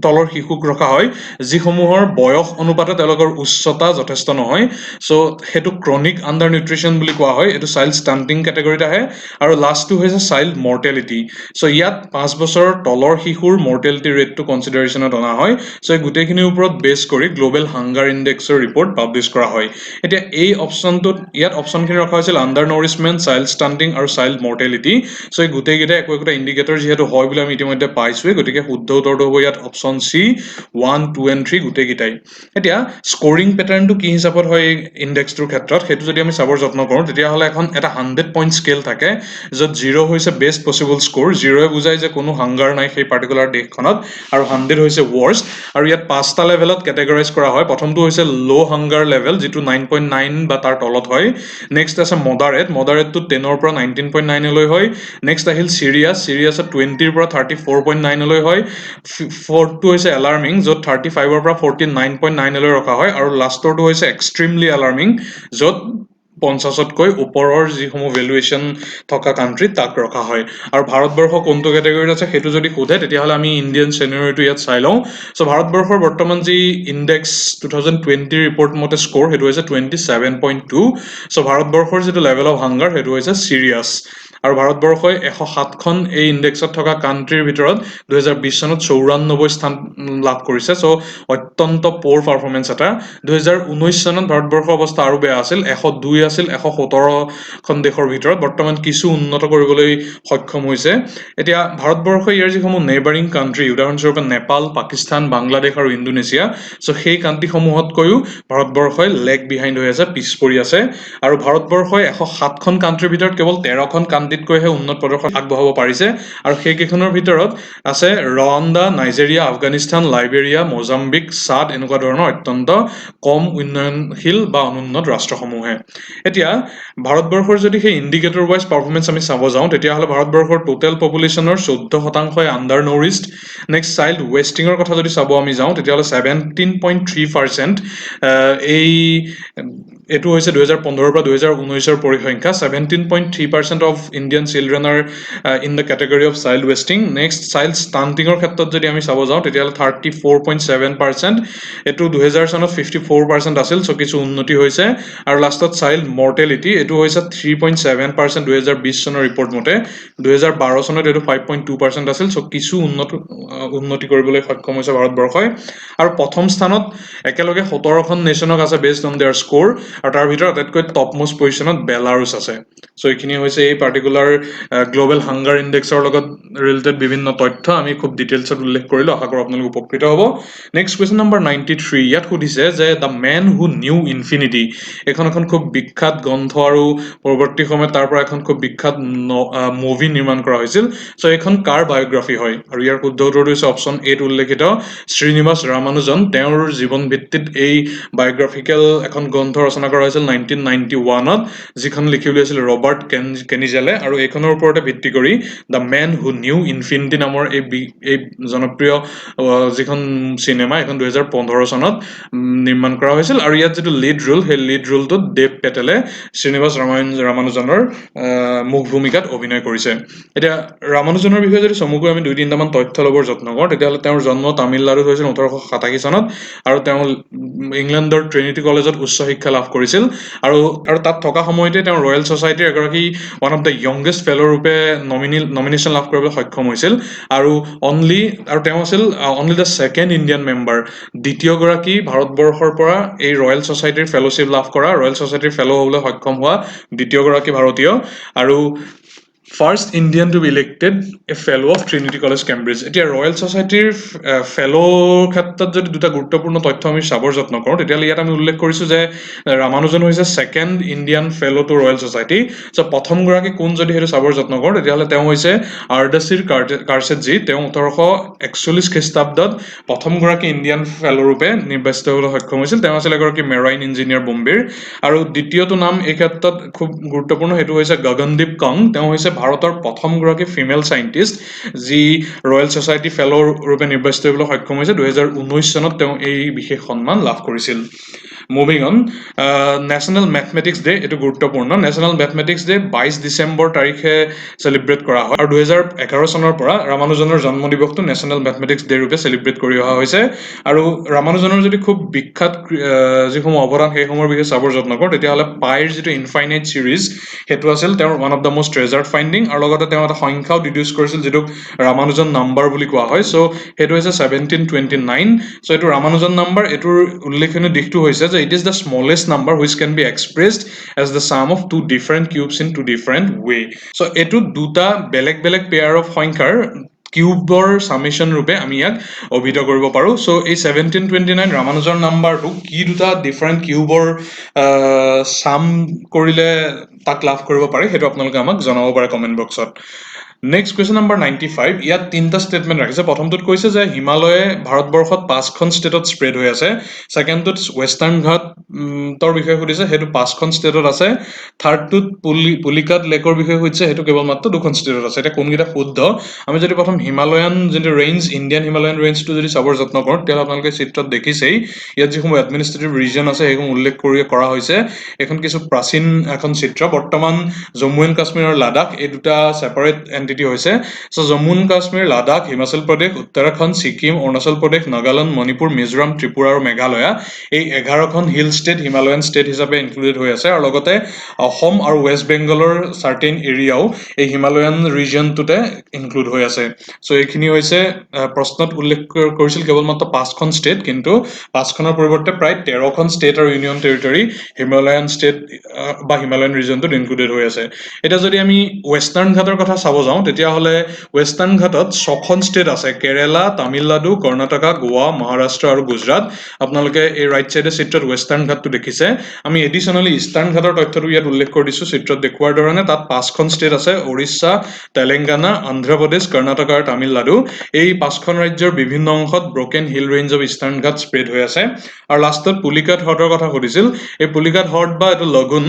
তলৰ শিশুক ৰখা হয় যিসমূহৰ বয়স অনুপাতে তেওঁলোকৰ উচ্চতা যথেষ্ট নহয় সো হেতু ক্ৰনিক আন্ডাৰ নিউট্ৰিশন বুলি কোৱা হয় এটো চাইল্ড ষ্টান্টিং ক্যাটেগৰীত আহে আৰু লাষ্টটো হৈছে চাইল্ড মৰ্টেলিটি সো ইয়াত 5 বছৰৰ তলৰ শিশুৰ মৰ্টেলিটি ৰেটটো কনসিডাৰেশনত অনা হয় সো এই গুটেইখিনিৰ ওপৰত বেছ কৰি গ্লোবেল হাংগাৰ ইনডেক্সৰ ৰিপৰ্ট পাবলিছ কৰা হয় এতিয়া এই অপচনটোত ইয়াত অপচনখিনি ৰখা হৈছিল আন্ডাৰ নৰিশমেন্ট চাইল্ড ষ্টান্টিং আৰু চাইল্ড মৰ্টেলিটি সো এই গুটেইকেইটা একো ইণ্ডিকেটৰ যিহেতু হয় বুলি আমি ইতিমধ্যে পাইছোৱে গতিকে শুদ্ধ উত্তৰটো হ'ব ইয়াত অপচন সি 1 2 and 3 গুটেইকেইটাই এতিয়া স্কোৰিং প্যাটাৰ্নটো কি হিচাপত হয় ইনডেক্সটোৰ ক্ষেত্ৰত হেতু যদি আমি চাবৰ যত্ন কৰোঁ তেতিয়া হলে এখন এটা 100 পইণ্ট স্কেল থাকে য'ত 0 হৈছে বেষ্ট পসিবল স্কোৰ 0 বুজায় যে কোনো হাংগাৰ নাই সেই পাৰ্টিকুলাৰ দেশখনত আৰু 100 হৈছে ওয়াৰ্স্ট আৰু ইয়াত পাঁচটা লেভেলত কেটেগৰাইজ কৰা হয় প্ৰথমটো হৈছে লো হাংগাৰ লেভেল যেটো 9.9 বা তাৰ তলত হয় নেক্সট আছে মডাৰেটটো 10 ৰ পৰা 19.9 লৈ হয় নেক্সট আহিল সিৰিয়াছত 20 ৰ পৰা 34.9 লৈ হয় ফৰ্থটো হৈছে এলাৰ্মিং য'ত 35 ৰ পৰা 49.9 লৈ ৰখা হয় আৰু লাষ্টৰটো হৈছে এক্সট্ৰিমলি এলাৰ্মিং য'ত 50তকৈ ওপৰৰ যিসমূহ ভেলুৱেশ্যন থকা কান্ট্ৰি তাক ৰখা হয় আৰু ভাৰতবৰ্ষ কোনটো কেটেগৰীত আছে হেতু যদি সোধে তেতিয়াহলে আমি ইণ্ডিয়ান চেনিয়ৰিটি ইয়াত চাই লওঁ সো ভাৰতবৰ্ষৰ বৰ্তমান যি ইনডেক্স 2020 ৰিপৰ্ট মতে স্কোৰ হেতু হৈছে 27.2 সো ভাৰতবৰ্ষৰ যেটো লেভেল অফ হাংগাৰ হেতু হৈছে সিৰিয়াছ আৰু ভাৰতবৰ্ষই 107খন এই ইনডেক্সত থকা কান্ট্ৰিৰ ভিতৰত 2020 চনত 94 স্থান লাভ কৰিছে সো অত্যন্ত পোৰ পাৰফৰমেন্স এটা 2019 চনত ভাৰতবৰ্ষৰ অৱস্থা আৰু বেয়া আছিল 102 আছিল 117খন দেশৰ ভিতৰত বৰ্তমান কিছু উন্নত কৰিবলৈ সক্ষম হৈছে এতিয়া ভাৰতবৰ্ষই ইয়াৰ যিসমূহ নেবাৰিং কান্ট্ৰি উদাহৰণস্বৰূপে নেপাল পাকিস্তান বাংলাদেশ আৰু ইণ্ডোনেছিয়া সো সেই কান্ট্ৰিসমূহতকৈও ভাৰতবৰ্ষই লেগ বিহাইণ্ড হৈ আছে পিছ পৰি আছে আৰু ভাৰতবৰ্ষই 107খন কান্ট্ৰিৰ ভিতৰত কেৱল 13খন কান্ট্ৰিতকৈহে উন্নত প্ৰদৰ্শন আগবঢ়াব পাৰিছে আৰু সেইকেইখনৰ ভিতৰত আছে ৰৱাণ্ডা নাইজেৰিয়া আফগানিস্তান লাইবেৰিয়া মোজাম্বিক চাদ এনেকুৱা ধৰণৰ অত্যন্ত কম উন্নয়নশীল বা অনুন্নত ৰাষ্ট্ৰসমূহে এতিয়া ভাৰতবৰ্ষৰ যদি সেই ইণ্ডিকেটৰ ৱাইজ পাৰফৰমেন্স আমি চাব যাওঁ তেতিয়াহলে ভাৰতবৰ্ষৰ টোটেল পপুলেশ্যনৰ 14% আন্ডাৰ নৰিছড নেক্সট চাইল্ড ৱেষ্টিঙৰ কথা যদি চাব আমি যাওঁ তেতিয়াহলে 17.3% এই এটো হৈছে 2015 পৰা 2019 পৰিসংখ্যা 17.3% of Indian children are in the category of child wasting next child ষ্টান্টিঙৰ ক্ষেত্ৰত যদি আমি চাব যাওঁ তেতিয়াহলে 34.7% এটো 2000 চনত 54% আছিল সো কিছু উন্নতি হৈছে আৰু লাষ্টত চাইল্ড মৰ্টেলিটি এটো হৈছে 3.7% 2020 চনৰ ৰিপৰ্ট মতে 2012 চনত এটো 5.2% আছিল সো কিছু উন্নতি কৰিবলৈ সক্ষম হৈছে ভাৰতবৰ্ষই আৰু প্ৰথম স্থানত একেলগে 17খন নেশ্যনক আছে বেছড অন देयर স্কোৰ আৰু তাৰ ভিতৰত আটাইতকৈ টপ মোষ্ট পজিশনত বেলাৰুছ আছে সো এইখিনি হৈছে এই পাৰ্টিকুলাৰ গ্লোবেল হাংগাৰ ইনডেক্সৰ লগত ৰিলেটেড বিভিন্ন তথ্য আমি খুব ডিটেইলছত উল্লেখ কৰিলো আশা কৰো আপোনালোক উপকৃত হ'ব নেক্সট কোৱেশ্চন নম্বৰ 93 ইয়াত সুধিছে যে the man who knew infinity এখন খুব বিখ্যাত গ্ৰন্থ আৰু পৰৱৰ্তী সময়ত তাৰ পৰা এখন খুব বিখ্যাত মুভি নিৰ্মাণ কৰা হৈছিল সো এখন কাৰ বায়োগ্ৰাফি হয় আৰু ইয়াৰ শুদ্ধ উত্তৰটো হৈছে অপচন এ ত উল্লেখিত শ্ৰীনিবাস ৰামানুজন তেওঁৰ জীৱন ভিত্তিত এই বায়োগ্ৰাফিকেল এখন গ্ৰন্থ ৰচনা কৰা হৈছিল 1991ত যিখন লিখি উলিয়াইছিল ৰবাৰ্ট কেনিজেলে আৰু এইখনৰ ওপৰতে ভিত্তি কৰি the man who knew infinity নামৰ এই জনপ্ৰিয় যিখন চিনেমা এখন 2015 চনত নিৰ্মাণ কৰা হৈছিল আৰু ইয়াত যেটো লিড ৰোল সেই লিড ৰোলটোত দেৱ পেটেলে শ্ৰীনিবাস ৰামানুজনৰ মুখ ভূমিকাত অভিনয় কৰিছে এতিয়া ৰামানুজনৰ বিষয়ে যদি চমুকৈ আমি 2-3টা মান তথ্য ল'বৰ যত্ন কৰোঁ তেতিয়াহলে তেওঁৰ জন্ম তামিলনাডুত হৈছিল 1887 চনত আৰু তেওঁ ইংলেণ্ডৰ ট্ৰিনিটি কলেজত উচ্চ শিক্ষা লাভ কৰিছিল আৰু তাত থকা সময়তে তেওঁ ৰয়েল সোসাইটিৰ এগৰাকী one of the youngest fellow ৰূপে নমিনেশ্যন লাভ কৰিবলৈ সক্ষম হৈছিল আৰু তেওঁ আছিল only the second Indian member দ্বিতীয়গৰাকী ভাৰতবৰ্ষৰ পৰা এই ৰয়েল সোসাইটিৰ ফেলোশ্বিপ লাভ কৰা ৰয়েল সোসাইটিৰ ফেলো হ'বলৈ সক্ষম হোৱা দ্বিতীয়গৰাকী ভাৰতীয় আৰু first Indian to be elected a fellow of Trinity College Cambridge এতিয়া ৰয়েল সোসাইটিৰ ফেলোৰ ক্ষেত্ৰত যদি দুটা গুৰুত্বপূৰ্ণ তথ্য আমি চাবৰ যত্ন কৰোঁ তেতিয়াহলে ইয়াত আমি উল্লেখ কৰিছো যে ৰামানুজন হৈছে সেকেণ্ড ইণ্ডিয়ান ফেলো টু ৰয়েল সোসাইটি সো প্ৰথমগৰাকী কোন যদি হেতু চাবৰ যত্ন কৰোঁ তেতিয়াহলে তেওঁ হৈছে আৰ্ডাচিৰ কাৰ্চেটজি তেওঁ 1841 খ্ৰীষ্টাব্দত প্ৰথমগৰাকী ইণ্ডিয়ান ফেলো ৰূপে নিৰ্বাচিত হ'বলৈ সক্ষম হৈছিল তেওঁ আছিল এগৰাকী মেৰাইন ইঞ্জিনিয়াৰ বোম্বেৰ আৰু দ্বিতীয়টো নাম এই ক্ষেত্ৰত খুব গুৰুত্বপূৰ্ণ হেতু হৈছে গগনদীপ কং তেওঁ হৈছে ভাৰতৰ প্ৰথমগৰাকী ফিমেল সাইন্টিষ্ট যি ৰয়েল সোসাইটি ফেলো ৰূপে নিৰ্বাচিত হ'বলৈ সক্ষম হৈছে 2019 চনত তেওঁ এই বিশেষ সন্মান লাভ কৰিছিল moving on national mathematics day এইটো গুৰুত্বপূৰ্ণ নেশ্যনেল মেথমেটিক্স ডে 22 ডিচেম্বৰ তাৰিখে চেলিব্ৰেট কৰা হয় আৰু 2011 চনৰ পৰা ৰামানুজনৰ জন্ম দিৱসটো নেশ্যনেল মেথমেটিক্স ডে ৰূপে চেলিব্ৰেট কৰি অহা হৈছে আৰু ৰামানুজনৰ যদি খুব বিখ্যাত যিসমূহ অৱদান সেইসমূহৰ বিষয়ে চাবৰ যত্ন কৰোঁ তেতিয়াহ'লে পাইৰ যিটো ইনফাইনাইট ছিৰিজ সেইটো আছিল তেওঁৰ one of the most treasured finding আৰু লগতে তেওঁ এটা সংখ্যাও ডিডিউচ কৰিছিল যিটোক ৰামানুজন নাম্বাৰ বুলি কোৱা হয় চ' সেইটো হৈছে 1729 চ' এইটো ৰামানুজন নাম্বাৰ এইটোৰ উল্লেখনীয় দিশটো হৈছে যে it is the smallest number which can be expressed as the sum of two different cubes in two different way so' এইটো দুটা বেলেগ বেলেগ পেয়াৰ অফ সংখ্যাৰ কিউবৰ সামেশ্যন ৰূপে আমি ইয়াক অভিহিত কৰিব পাৰোঁ চ' এই 1729 ৰামানুজৰ নাম্বাৰটো কি দুটা ডিফাৰেণ্ট কিউবৰ চাম কৰিলে তাক লাভ কৰিব পাৰে সেইটো আপোনালোকে আমাক জনাব পাৰে কমেণ্ট বক্সত নেক্সট কুৱেশ্যন নম্বৰ 95 ইয়াত তিনিটা ষ্টেটমেণ্ট ৰাখিছে প্ৰথমটোত কৈছে যে হিমালয়ে ভাৰতবৰ্ষত 5খন ষ্টেটত স্প্ৰেড হৈ আছে ছেকেণ্ডটোত ৱেষ্টাৰ্ণ ঘাটৰ বিষয়ে সুধিছে সেইটো 5খন ষ্টেটত আছে থাৰ্ডটোত পুলিকাট লেকৰ বিষয়ে সুধিছে সেইটো কেৱল মাত্ৰ 2খন ষ্টেটত আছে এতিয়া কোনকেইটা শুদ্ধ আমি যদি প্ৰথম হিমালয়ান যিটো ৰেঞ্জ ইণ্ডিয়ান হিমালয়ান ৰেঞ্জটো যদি চাবৰ যত্ন কৰোঁ তেতিয়াহ'লে আপোনালোকে চিত্ৰত দেখিছেই ইয়াত যিসমূহ এডমিনিষ্ট্ৰেটিভ ৰিজন আছে সেইসমূহ উল্লেখ কৰা হৈছে এখন কিছু প্ৰাচীন এখন চিত্ৰ বৰ্তমান জম্মু এণ্ড কাশ্মীৰ আৰু লাডাখ এই দুটা ছেপাৰেট এণ্টিটি হৈছে চ' জম্মু এণ্ড কাশ্মীৰ লাডাখ হিমাচল প্ৰদেশ উত্তৰাখণ্ড ছিকিম অৰুণাচল প্ৰদেশ নাগালেণ্ড মণিপুৰ মিজোৰাম ত্ৰিপুৰা আৰু মেঘালয়া এই 11খন হিল ষ্টেট হিমালয়ান ষ্টেট হিচাপে ইনক্লুডেড হৈ আছে আৰু লগতে অসম আৰু ৱেষ্ট বেংগলৰ চাৰ্টেইন এৰিয়াও এই হিমালয়ান ৰিজনটোতে ইনক্লুড হৈ আছে চ' এইখিনি হৈছে প্ৰশ্নত উল্লেখ কৰিছিল কেৱল মাত্ৰ 5খন ষ্টেট কিন্তু 5খনৰ পৰিৱৰ্তে প্ৰায় 13খন ষ্টেট আৰু ইউনিয়ন টেৰিটৰী হিমালয়ান ষ্টেট বা হিমালয়ান ৰিজনটোত ইনক্লুডেড হৈ আছে এতিয়া যদি আমি ৱেষ্টাৰ্ণ ঘাটৰ কথা চাব যাওঁ তেতিয়াহ'লে ৱেষ্টাৰ্ণ ঘাটত 6খন ষ্টেট আছে কেৰেলা তামিলনাডু কৰ্ণাটকা গোৱা মহাৰাষ্ট্ৰ আৰু গুজৰাট আপোনালোকে এই ৰাইট চাইডে চিত্ৰত ৱেষ্টাৰ্ণ ঘাটটো দেখিছে আমি এডিশ্যনেলি ইষ্টাৰ্ণ ঘাটৰ তথ্যটো ইয়াত উল্লেখ কৰি দিছোঁ চিত্ৰত দেখুওৱাৰ ধৰণে তাত 5খন ষ্টেট আছে উৰিষ্যা তেলেংগানা অন্ধ্ৰপ্ৰদেশ কৰ্ণাটকা আৰু তামিলনাডু এই 5খন ৰাজ্যৰ বিভিন্ন অংশত broken hill range of Eastern Ghat spread হৈ আছে আৰু লাষ্টত পুলিকাট হ্ৰদৰ কথা সুধিছিল এই পুলিকাট হ্ৰদ বা এইটো লগুন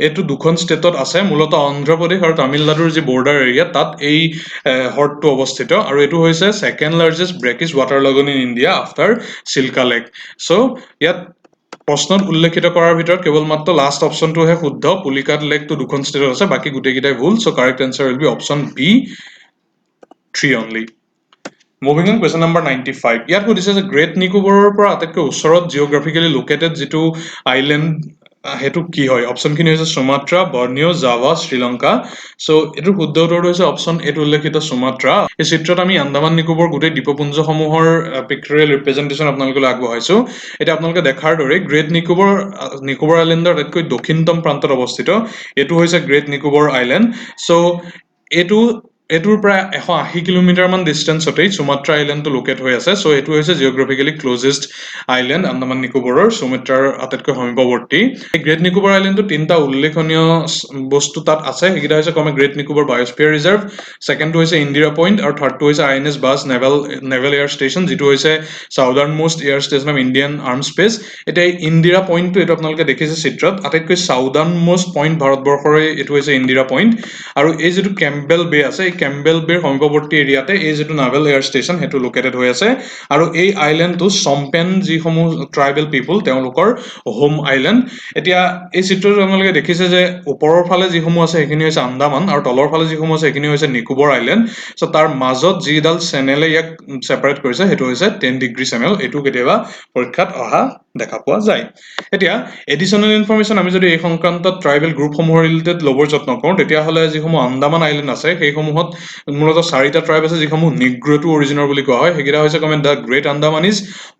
এইটো 2খন ষ্টেটত আছে মূলতঃ অন্ধ্ৰপ্ৰদেশ আৰু তামিলনাডুৰ যি বৰ্ডাৰ এৰিয়া তাত এই হ্ৰদটো অৱস্থিত আৰু এইটো হৈছে second largest brackish water lagoon in India after Chilika lake so' ইয়াত প্ৰশ্নত উল্লেখিত কৰাৰ ভিতৰত কেৱল মাত্ৰ লাষ্ট অপশ্যনটোহে শুদ্ধ পুলিকাট লেকটো 2খন ষ্টেটত আছে বাকী গোটেইকেইটাই ভুল so' correct answer will be option B 3 only moving on question number 95 ইয়াত সুধিছে যে গ্ৰেট নিকোবৰৰ পৰা আটাইতকৈ ওচৰত জিঅ'গ্ৰাফিকেলি লোকেটেড যিটো আইলেণ্ড সেইটো কি হয় অপশ্যনখিনি হৈছে সুমাত্ৰা বৰ্নিঅ' জাভা শ্ৰীলংকা চ' এইটোৰ শুদ্ধ উত্তৰটো হৈছে অপশ্যন এত উল্লেখিত সুমাত্ৰা এই চিত্ৰত আমি আন্দামান নিকোবৰ গোটেই দ্বীপপুঞ্জসমূহৰ পিক্টৰিয়েল ৰিপ্ৰেজেণ্টেশ্যন আপোনালোকলৈ আগবঢ়াইছোঁ এতিয়া আপোনালোকে দেখাৰ দৰে গ্ৰেট নিকোবৰ আইলেণ্ডৰ আটাইতকৈ দক্ষিণতম প্ৰান্তত অৱস্থিত এইটো হৈছে গ্ৰেট নিকোবৰ আইলেণ্ড চ' এইটোৰ প্ৰায় 180 কিলোমিটাৰমান ডিষ্টেঞ্চতেই সুমাত্ৰা আইলেণ্ডটো লোকেট হৈ আছে চ' এইটো হৈছে জিঅ'গ্ৰাফিকেলি ক্লজেষ্ট আইলেণ্ড আন্দামান নিকোবৰৰ সুমাত্ৰাৰ আটাইতকৈ সমীপৱৰ্তী এই গ্ৰেট নিকোবৰ আইলেণ্ডটো তিনিটা উল্লেখনীয় বস্তু তাত আছে সেইকেইটা হৈছে ক্ৰমে গ্ৰেট নিকোবৰ বায়'স্ফিয়াৰ ৰিজাৰ্ভ ছেকেণ্ডটো হৈছে ইন্দিৰা পইণ্ট আৰু থাৰ্ডটো হৈছে INS bus naval air station যিটো হৈছে southern most air station of Indian arm space এতিয়া এই ইন্দিৰা পইণ্টটো এইটো আপোনালোকে দেখিছে চিত্ৰত আটাইতকৈ চাউদাৰ্ণ মোষ্ট পইণ্ট ভাৰতবৰ্ষৰে এইটো হৈছে ইন্দিৰা পইণ্ট আৰু এই যিটো কেম্বেল বে আছে এই কেম্বেল বেৰ সমীপৱৰ্তী এৰিয়াতে এই যিটো নাভেল এয়াৰ ষ্টেচন সেইটো লোকেটেড হৈ আছে আৰু এই আইলেণ্ডটো চম্পেন যিসমূহ ট্ৰাইবেল পিপুল তেওঁলোকৰ হোম আইলেণ্ড এতিয়া এই চিত্ৰটো আপোনালোকে দেখিছে যে ওপৰৰ ফালে যিসমূহ আছে সেইখিনি হৈছে আন্দামান আৰু তলৰ ফালে যিসমূহ আছে সেইখিনি হৈছে নিকোবৰ আইলেণ্ড চ' তাৰ মাজত যিডাল চেনেলে ইয়াক ছেপাৰেট কৰিছে সেইটো হৈছে 10 ডিগ্ৰী চেনেল এইটো কেতিয়াবা পৰীক্ষাত অহা দেখা পোৱা যায় এতিয়া এডিশ্যনেল ইনফৰমেশ্যন আমি যদি এই সংক্ৰান্তত ট্ৰাইবেল গ্ৰুপসমূহৰ ৰিলেটেড ল'বৰ যত্ন কৰোঁ তেতিয়াহ'লে যিসমূহ আন্দামান আইলেণ্ড আছে সেইসমূহত মূলতঃ 4টা ট্ৰাইব আছে যিসমূহ নিগ্ৰটো অৰিজিনৰ বুলি কোৱা হয় সেইকেইটা হৈছে ক্ৰমে দ্য গ্ৰেট আন্দামানিজ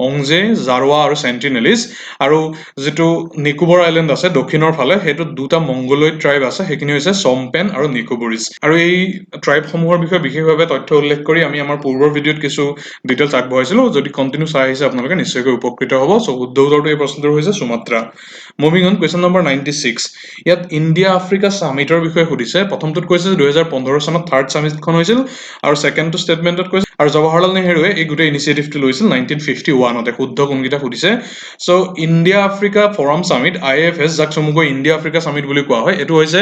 অংজে জাৰৱা আৰু চেণ্টিনেলিজ আৰু যিটো নিকোবৰ আইলেণ্ড আছে দক্ষিণৰ ফালে সেইটোত 2টা মংগোলইড ট্ৰাইব আছে সেইখিনি হৈছে চম্পেন আৰু নিকোবৰিজ আৰু এই ট্ৰাইবসমূহৰ বিষয়ে বিশেষভাৱে তথ্য উল্লেখ কৰি আমি আমাৰ পূৰ্বৰ ভিডিঅ'ত কিছু ডিটেইলছ আগবঢ়াইছিলোঁ যদি কণ্টিনিউ চাই আহিছে আপোনালোকে নিশ্চয়কৈ উপকৃত হ'ব চ' শুদ্ধ উত্তৰটো এই প্ৰশ্নটোৰ হৈছে সুমাত্ৰা মুভিং অন কুৱেশ্যন নম্বৰ 96 ইয়াত ইণ্ডিয়া আফ্ৰিকা সামিটৰ বিষয়ে সুধিছে প্ৰথমটোত কৈছে যে 2015 চনত থাৰ্ড সামিটখন হৈছিল আৰু ছেকেণ্ডটো ষ্টেটমেণ্টত কৈছে আৰু জৱাহৰলাল নেহৰুৱে এই গোটেই ইনিচিয়েটিভটো লৈছিল 1951তে শুদ্ধ কোনকেইটা সুধিছে so' India Africa forum summit IAFS যাক চমুকৈ ইণ্ডিয়া আফ্ৰিকা সামিট বুলি কোৱা হয় এইটো হৈছে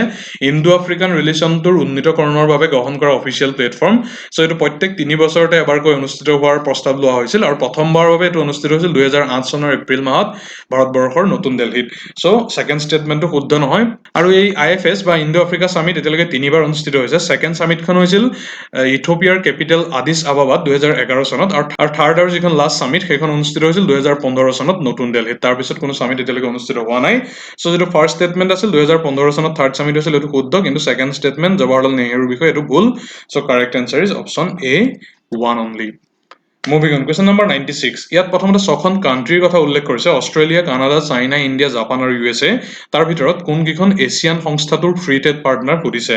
ইণ্ডো আফ্ৰিকান ৰিলেশ্যনটোৰ উন্নীতকৰণৰ বাবে গ্ৰহণ কৰা অফিচিয়েল প্লেটফৰ্ম চ' এইটো প্ৰত্যেক 3 বছৰতে এবাৰকৈ অনুষ্ঠিত হোৱাৰ প্ৰস্তাৱ লোৱা হৈছিল আৰু প্ৰথমবাৰৰ বাবে এইটো অনুষ্ঠিত হৈছিল 2008 চনৰ এপ্ৰিল মাহত ভাৰতবৰ্ষৰ নতুন দিল্লীত চ' ছেকেণ্ড ষ্টেটমেণ্টটো শুদ্ধ নহয় আৰু এই IFS বা ইণ্ডো আফ্ৰিকা সামিট এতিয়ালৈকে 3বাৰ অনুষ্ঠিত হৈছে ছেকেণ্ড সামিটখন হৈছিল ইথিওপিয়াৰ কেপিটেল আদিছ আবাবাত 2011 চনত আৰু থাৰ্ড আৰু যিখন লাষ্ট সামিট সেইখন অনুষ্ঠিত হৈছিল 2015 চনত নতুন দিল্লীত তাৰপিছত কোনো সামিট এতিয়ালৈকে অনুষ্ঠিত হোৱা নাই চ' যিটো ফাৰ্ষ্ট ষ্টেটমেণ্ট আছিল 2015 চনত থাৰ্ড সামিট হৈছিল এইটো শুদ্ধ কিন্তু ছেকেণ্ড ষ্টেটমেণ্ট জৱাহৰলাল নেহৰুৰ বিষয়ে এইটো ভুল so' correct answer is option A 1 only moving on question number 96 ইয়াত প্ৰথমতে 6খন কাণ্ট্ৰিৰ কথা উল্লেখ কৰিছে Australia Canada China India Japan আৰু USA তাৰ ভিতৰত কোনকেইখন এছিয়ান সংস্থাটোৰ ফ্ৰী ট্ৰেড পাৰ্টনাৰ সুধিছে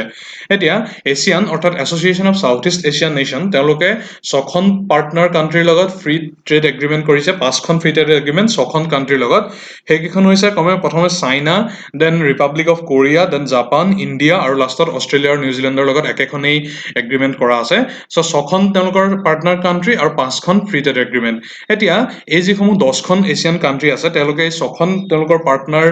এতিয়া এছিয়ান অৰ্থাৎ association of South East Asian nation তেওঁলোকে 6খন পাৰ্টনাৰ কাণ্ট্ৰিৰ লগত ফ্ৰী ট্ৰেড এগ্ৰিমেণ্ট কৰিছে 5খন ফ্ৰী ট্ৰেড এগ্ৰিমেণ্ট 6খন কাণ্ট্ৰিৰ লগত সেইকেইখন হৈছে কমেও প্ৰথমে China then Republic of Korea then Japan India আৰু লাষ্টত অষ্ট্ৰেলিয়া আৰু নিউজিলেণ্ডৰ লগত একেখনেই এগ্ৰিমেণ্ট কৰা আছে চ' 6খন তেওঁলোকৰ পাৰ্টনাৰ কাণ্ট্ৰি আৰু 5খন ফ্ৰী ট্ৰেড এগ্ৰিমেণ্ট এতিয়া এই যিসমূহ 10খন এছিয়ান কাণ্ট্ৰি আছে তেওঁলোকে এই 6খন তেওঁলোকৰ পাৰ্টনাৰ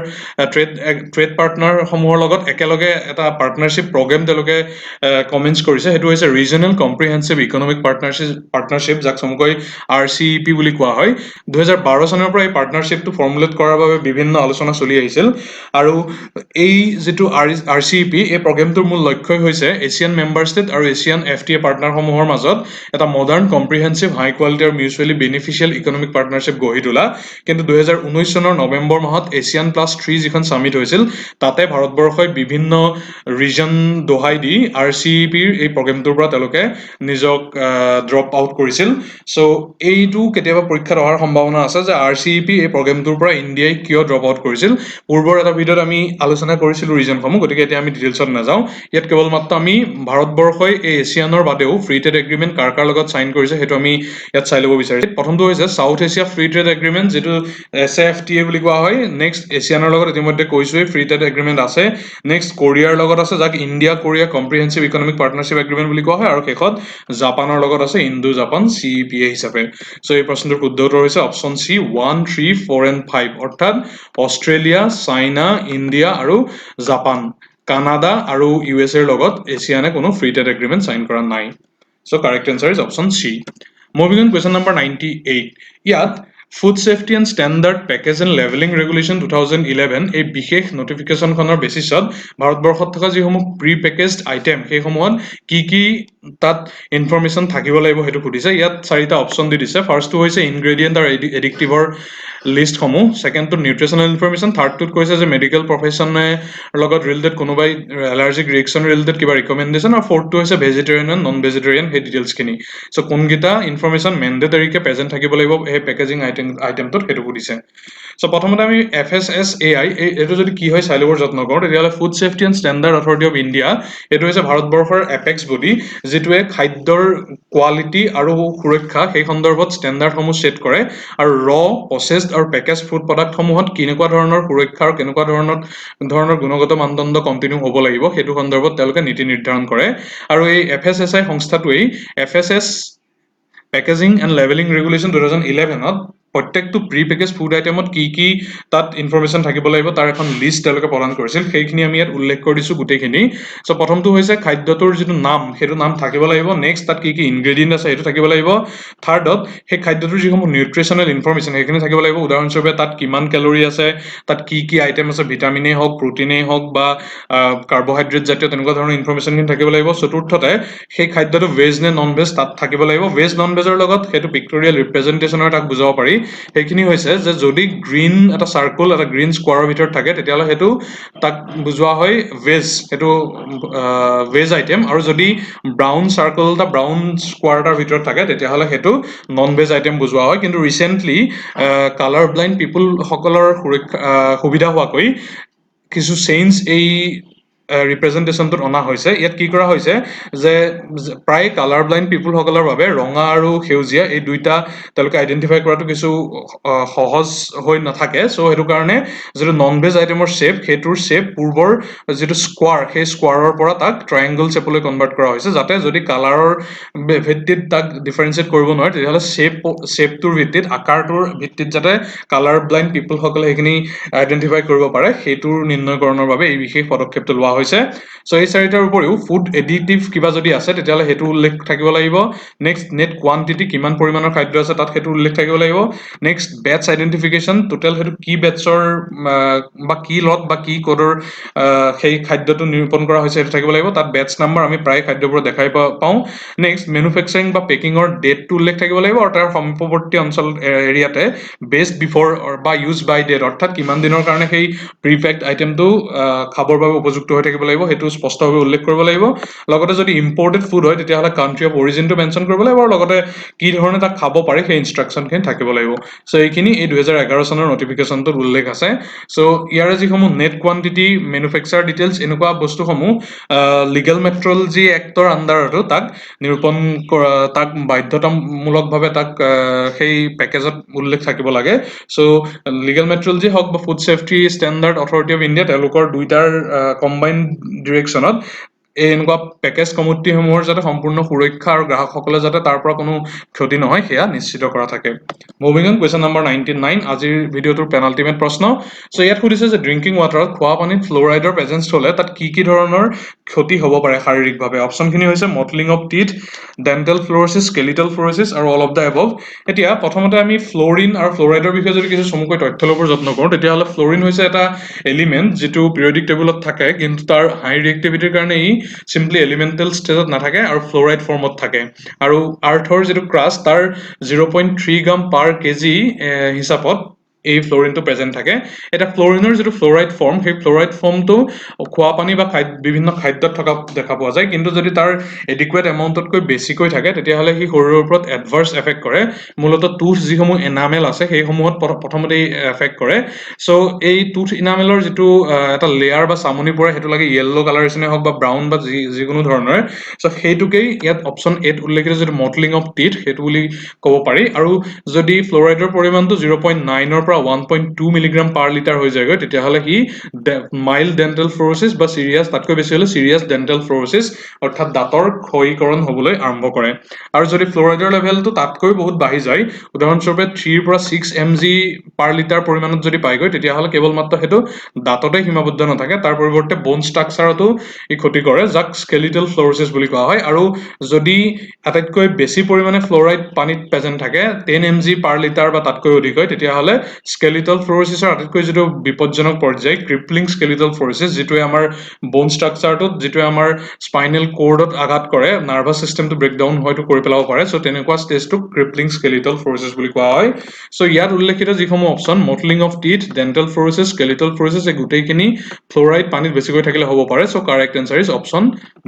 ট্ৰেড পাৰ্টনাৰসমূহৰ লগত একেলগে এটা পাৰ্টনাৰশ্বিপ প্ৰগ্ৰেম তেওঁলোকে কমেন্স কৰিছে সেইটো হৈছে ৰিজনেল কম্প্ৰিহেনচিভ ইকনমিক পাৰ্টনাৰশ্বিপ যাক চমুকৈ RCEP বুলি কোৱা হয় 2012 চনৰ পৰা এই পাৰ্টনাৰশ্বিপটো ফৰ্মুলেট কৰাৰ বাবে বিভিন্ন আলোচনা চলি আহিছিল আৰু এই যিটো RCEP এই প্ৰগ্ৰেমটোৰ মূল লক্ষ্যই হৈছে এছিয়ান মেম্বাৰ ষ্টেট আৰু এছিয়ান FTA পাৰ্টনাৰসমূহৰ মাজত এটা মডাৰ্ণ কম্প্ৰিহেনচিভ হাই কোৱালিটি আৰু মিউচুৱেলি বেনিফিচিয়েল ইকনমিক পাৰ্টনাৰশ্বিপ গঢ়ি তোলা কিন্তু 2019 চনৰ নৱেম্বৰ মাহত এছিয়ান +3 যিখন সামিট হৈছিল তাতে ভাৰতবৰ্ষই বিভিন্ন ৰিজন দোহাই দি RCEPৰ এই প্ৰগ্ৰেমটোৰ পৰা তেওঁলোকে নিজক ড্ৰপ আউট কৰিছিল চ' এইটো কেতিয়াবা পৰীক্ষাত অহাৰ সম্ভাৱনা আছে যে RCEP এই প্ৰগ্ৰেমটোৰ পৰা ইণ্ডিয়াই কিয় ড্ৰপ আউট কৰিছিল পূৰ্বৰ এটা ভিডিঅ'ত আমি আলোচনা কৰিছিলো ৰিজনসমূহ গতিকে এতিয়া আমি ডিটেইলছত নাযাওঁ ইয়াত কেৱল মাত্ৰ আমি ভাৰতবৰ্ষই এই এছিয়ানৰ বাদেও ফ্ৰী ট্ৰেড এগ্ৰিমেণ্ট কাৰ লগত সাইন কৰিছে সেইটো আমি ইয়াত চাই ল'ব বিচাৰিছো প্ৰথমটো হৈছে south Asia free trade agreement যিটো SAFTA বুলি কোৱা হয় নেক্সট এছিয়ানৰ লগত ইতিমধ্যে কৈছোৱেই ফ্ৰী ট্ৰেড এগ্ৰিমেণ্ট আছে নেক্সট কোৰিয়াৰ লগত আছে যাক India Korea comprehensive economic partnership agreement বুলি কোৱা হয় আৰু শেষত জাপানৰ লগত আছে ইণ্ডো জাপান CEPA হিচাপে চ' এই প্ৰশ্নটোৰ শুদ্ধ উত্তৰ হৈছে অপশ্যন C 1, 3, 4 and 5 অৰ্থাৎ অষ্ট্ৰেলিয়া চাইনা ইণ্ডিয়া আৰু জাপান কানাডা আৰু USA ৰ লগত এছিয়ানে কোনো ফ্ৰী ট্ৰেড এগ্ৰিমেণ্ট সাইন কৰা নাই so' correct answer is option C moving on question number 98 ইয়াত food safety and standard package and লেভেলিং ৰেগুলেশ্যন 2011 এই বিশেষ নটিফিকেশ্যনখনৰ বেচিছত ভাৰতবৰ্ষত থকা যিসমূহ প্ৰি পেকেজড আইটেম সেইসমূহত কি তাত ইনফৰমেশ্যন থাকিব লাগিব সেইটো সুধিছে ইয়াত 4টা অপশ্যন দি দিছে ফাৰ্ষ্টটো হৈছে ইনগ্ৰেডিয়েণ্ট আৰু এডিক্টিভৰ লিষ্টসমূহ ছেকেণ্ডটো নিউট্ৰিচনেল ইনফৰমেশ্যন থাৰ্ডটোত কৈছে যে মেডিকেল প্ৰফেশ্যনে লগত ৰিলেটেড কোনোবাই এলাৰ্জিক ৰিয়েকশ্যন ৰিলেটেড কিবা ৰিকমেণ্ডেশ্যন আৰু ফ'ৰ্থটো হৈছে ভেজিটেৰিয়ান এণ্ড নন ভেজিটেৰিয়ান সেই ডিটেইলছখিনি চ' কোনকেইটা ইনফৰমেশ্যন মেণ্ডেটৰীকে প্ৰেজেণ্ট থাকিব লাগিব সেই পেকেজিং আইটেমটোত সেইটো সুধিছে চ' প্ৰথমতে আমি FSSAI এইটো যদি কি হয় চাই ল'বৰ যত্ন কৰোঁ তেতিয়াহ'লে food safety and standard authority of India এইটো হৈছে ভাৰতবৰ্ষৰ এপেক্স বডি যিটোৱে খাদ্যৰ কোৱালিটি আৰু সুৰক্ষা সেই সন্দৰ্ভত ষ্টেণ্ডাৰ্ডসমূহ ছেট কৰে আৰু প্ৰচেছড আৰু পেকেজ ফুড প্ৰডাক্টসমূহত কেনেকুৱা ধৰণৰ সুৰক্ষা আৰু কেনেকুৱা ধৰণৰ গুণগত মানদণ্ড কণ্টিনিউ হ'ব লাগিব সেইটো সন্দৰ্ভত তেওঁলোকে নীতি নিৰ্ধাৰণ কৰে আৰু এই FSSAI সংস্থাটোৱেই FSS পেকেজিং এণ্ড লেভেলিং ৰেগুলেশ্যন 2011ত প্ৰত্যেকটো প্ৰি পেকেজ ফুড আইটেমত কি তাত ইনফৰমেশ্যন থাকিব লাগিব তাৰ এখন লিষ্ট তেওঁলোকে প্ৰদান কৰিছিল সেইখিনি আমি ইয়াত উল্লেখ কৰি দিছোঁ গোটেইখিনি চ' প্ৰথমটো হৈছে খাদ্যটোৰ যিটো নাম সেইটো নাম থাকিব লাগিব নেক্সট তাত কি ইনগ্ৰেডিয়েণ্ট আছে সেইটো থাকিব লাগিব থাৰ্ডত সেই খাদ্যটোৰ যিসমূহ নিউট্ৰিচনেল ইনফৰমেশ্যন সেইখিনি থাকিব লাগিব উদাহৰণস্বৰূপে তাত কিমান কেলৰি আছে তাত কি আইটেম আছে ভিটামিনেই হওক প্ৰটিনেই হওক বা কাৰ্বহাইড্ৰেট জাতীয় তেনেকুৱা ধৰণৰ ইনফৰমেশ্যনখিনি থাকিব লাগিব চতুৰ্থতে সেই খাদ্যটো ভেজ নে নন ভেজ তাত থাকিব লাগিব ভেজ নন ভেজৰ লগত সেইটো পিক্টৰিয়েল ৰিপ্ৰেজেণ্টেশ্যনৰ তাক বুজাব পাৰি সেইখিনি হৈছে যে যদি গ্ৰীণ এটা চাৰ্কল এটা গ্ৰীণ স্কোৱাৰৰ ভিতৰত থাকে তেতিয়াহ'লে সেইটো তাক বুজোৱা হয় ভেজ সেইটো ভেজ আইটেম আৰু যদি ব্ৰাউন চাৰ্কল এটা ব্ৰাউন স্কোৱাৰ এটাৰ ভিতৰত থাকে তেতিয়াহ'লে সেইটো নন ভেজ আইটেম বুজোৱা হয় কিন্তু ৰিচেণ্টলি কালাৰ ব্লাইণ্ড পিপুলসকলৰ সুবিধা হোৱাকৈ কিছু চেঞ্জ এই ৰিপ্ৰেজেণ্টেশ্যনটোত অনা হৈছে ইয়াত কি কৰা হৈছে যে প্ৰায় কালাৰ ব্লাইণ্ড পিপুলসকলৰ বাবে ৰঙা আৰু সেউজীয়া এই দুইটা তেওঁলোকে আইডেণ্টিফাই কৰাটো কিছু সহজ হৈ নাথাকে চ' সেইটো কাৰণে যিটো নন ভেজ আইটেমৰ শ্বেপ সেইটোৰ শ্বেপ পূৰ্বৰ যিটো স্কোৱাৰ সেই স্কোৱাৰৰ পৰা তাক ট্ৰায়েংগল শ্বেপলৈ কনভাৰ্ট কৰা হৈছে যাতে যদি কালাৰৰ ভিত্তিত তাক ডিফাৰেঞ্চিয়েট কৰিব নোৱাৰে তেতিয়াহ'লে শ্বেপটোৰ ভিত্তিত আকাৰটোৰ ভিত্তিত যাতে কালাৰ ব্লাইণ্ড পিপুলসকলে সেইখিনি আইডেণ্টিফাই কৰিব পাৰে সেইটোৰ নিৰ্ণয়কৰণৰ বাবে এই বিশেষ পদক্ষেপটো লোৱা হৈছে চ' এই চাৰিটাৰ উপৰিও ফুড এডিটিভ কিবা যদি আছে তেতিয়াহ'লে সেইটো উল্লেখ থাকিব লাগিব নেক্সট নেট কোৱান্টিটি কিমান পৰিমাণৰ খাদ্য আছে তাত সেইটো উল্লেখ থাকিব লাগিব নেক্সট বেটছ আইডেণ্টিফিকেশ্যন টোটেল সেইটো কি বেটছৰ বা কি লট বা কি কোডৰ সেই খাদ্যটো নিৰূপণ কৰা হৈছে সেইটো থাকিব লাগিব তাত বেটছ নাম্বাৰ আমি প্ৰায় খাদ্যবোৰ দেখাই পাওঁ নেক্সট মেনুফেকচাৰিং বা পেকিঙৰ ডেটটো উল্লেখ থাকিব লাগিব আৰু তাৰ সমীপৱৰ্তী অঞ্চল এৰিয়াতে বেষ্ট বিফৰ বা ইউজ বাই ডেট অৰ্থাৎ কিমান দিনৰ কাৰণে সেই প্ৰিপেক্ট আইটেমটো খাবৰ বাবে উপযুক্ত হৈ থাকিব লাগিব সেইটো স্পষ্টভাৱে উল্লেখ কৰিব লাগিব লগতে যদি ইম্পৰ্টেড ফুড হয় তেতিয়াহ'লে কাণ্ট্ৰি অফ অৰিজিনটো মেনশ্যন কৰিব লাগিব আৰু লগতে কি ধৰণে তাক খাব পাৰে সেই ইনষ্ট্ৰাকশ্যনখিনি থাকিব লাগিব চ' এইখিনি এই 2011 চনৰ নটিফিকেশ্যনটোত উল্লেখ আছে চ' ইয়াৰে যিসমূহ নেট কোৱান্টিটি মেনুফেকচাৰ ডিটেইলছ এনেকুৱা বস্তুসমূহ লিগেল মেট্ৰলজি এক্টৰ আণ্ডাৰতো তাক নিৰূপণ কৰা তাক বাধ্যতামূলকভাৱে তাক সেই পেকেজত উল্লেখ থাকিব লাগে চ' লিগেল মেট্ৰলজি হওক বা food safety standard authority of India তেওঁলোকৰ দুইটাৰ কম্বাইণ্ড ডিৰেকশ্যনত এই এনেকুৱা পেকেজ কমিটিসমূহৰ যাতে সম্পূৰ্ণ সুৰক্ষা আৰু গ্ৰাহকসকলে যাতে তাৰ পৰা কোনো ক্ষতি নহয় সেয়া নিশ্চিত কৰা থাকে মুভিং অন কুৱেশ্যন নম্বৰ 99 আজিৰ ভিডিঅ'টোৰ পেনাল্টিমেট প্ৰশ্ন চ' ইয়াত সুধিছে যে ড্ৰিংকিং ৱাটাৰত খোৱা পানীত ফ্ল'ৰাইডৰ প্ৰেজেঞ্চ হ'লে তাত কি ধৰণৰ ক্ষতি হ'ব পাৰে শাৰীৰিকভাৱে অপশ্যনখিনি হৈছে মটলিং of teeth dental fluorosis skeletal ফ্ল'ৰচিছ আৰু অল অফ দ্য এবভ এতিয়া প্ৰথমতে আমি ফ্ল'ৰিন আৰু ফ্ল'ৰাইডৰ বিষয়ে যদি কিছু চমুকৈ তথ্য ল'বৰ যত্ন কৰোঁ তেতিয়াহ'লে ফ্ল'ৰিন হৈছে এটা এলিমেণ্ট যিটো পিৰিয়ডিক টেবুলত থাকে কিন্তু তাৰ হাই ৰিয়েক্টিভিটিৰ কাৰণে ই চিম্পলি এলিমেণ্টেল ষ্টেজত নাথাকে আৰু ফ্ল'ৰাইড ফৰ্মত থাকে আৰু আৰ্থৰ যিটো ক্ৰাষ্ট তাৰ 0.3 গ্ৰাম পাৰ কেজি হিচাপত এই ফ্ল'ৰিনটো প্ৰেজেণ্ট থাকে এতিয়া ফ্ল'ৰিনৰ যিটো ফ্ল'ৰাইড ফৰ্ম সেই ফ্ল'ৰাইড ফৰ্মটো খোৱা পানী বা বিভিন্ন খাদ্যত থকা দেখা পোৱা যায় কিন্তু যদি তাৰ এডিকুৱেট এমাউণ্টতকৈ বেছিকৈ থাকে তেতিয়াহ'লে সি শৰীৰৰ ওপৰত এডভাৰ্চ এফেক্ট কৰে মূলতঃ টুথ যিসমূহ এনামেল আছে সেইসমূহত প্ৰথমতে এফেক্ট কৰে চ' এই টুথ ইনামেলৰ যিটো এটা লেয়াৰ বা চামনি পৰে সেইটো লাগে য়েল্ল' কালাৰ নিচিনা হওক বা ব্ৰাউন বা যিকোনো ধৰণৰ চ' সেইটোকেই ইয়াত অপশ্যন এত উল্লেখিত যিটো মটলিং অফ টিথ সেইটো বুলি ক'ব পাৰি আৰু যদি ফ্ল'ৰাইডৰ পৰিমাণটো 0.9ৰ পৰা 1.2 মিলিগ্ৰাম পাৰ লিটাৰ হৈ যায়গৈ তেতিয়াহ'লে সি মাইল্ড ডেণ্টেল ফ্ল'ৰচিছ বা চিৰিয়াছ তাতকৈ বেছি হ'লে চিৰিয়াছ ডেণ্টেল ফ্ল'ৰচিছ অৰ্থাৎ দাঁতৰ ক্ষয়ীকৰণ হ'বলৈ আৰম্ভ কৰে আৰু যদি ফ্ল'ৰাইডৰ লেভেলটো তাতকৈ বহুত বাঢ়ি যায় উদাহৰণস্বৰূপে 3 পৰা 6 mg পাৰ লিটাৰ পৰিমাণত যদি পাইগৈ তেতিয়াহ'লে কেৱল মাত্ৰ সেইটো দাঁততে সীমাবদ্ধ নাথাকে তাৰ পৰিৱৰ্তে বন ষ্ট্ৰাকচাৰতো ই ক্ষতি কৰে যাক স্কেলিটেল ফ্ল'ৰচিছ বুলি কোৱা হয় আৰু যদি আটাইতকৈ বেছি পৰিমাণে ফ্ল'ৰাইড পানীত প্ৰেজেণ্ট থাকে 10 mg পাৰ লিটাৰ বা তাতকৈ অধিক হয় তেতিয়াহ'লে স্কেলিটেল ফ্ল'ৰচিছৰ আটাইতকৈ যিটো বিপদজনক পৰ্যায় ক্ৰিপলিং স্কেলিটেল ফ্ল'ৰচিছ যিটোৱে আমাৰ বন ষ্ট্ৰাকচাৰটোত যিটোৱে আমাৰ স্পাইনেল কৰ্ডত আঘাত কৰে নাৰ্ভাছ চিষ্টেমটো ব্ৰেকডাউন হয়তো কৰি পেলাব পাৰে চ' তেনেকুৱা ষ্টেজটোক ক্ৰিপলিং স্কেলিটেল ফ্ল'ৰচিছ বুলি কোৱা হয় চ' ইয়াত উল্লেখিত যিসমূহ option mottling of teeth dental fluorosis skeletal fluorosis এই গোটেইখিনি ফ্ল'ৰাইড পানীত বেছিকৈ থাকিলে হ'ব পাৰে so' correct answer is option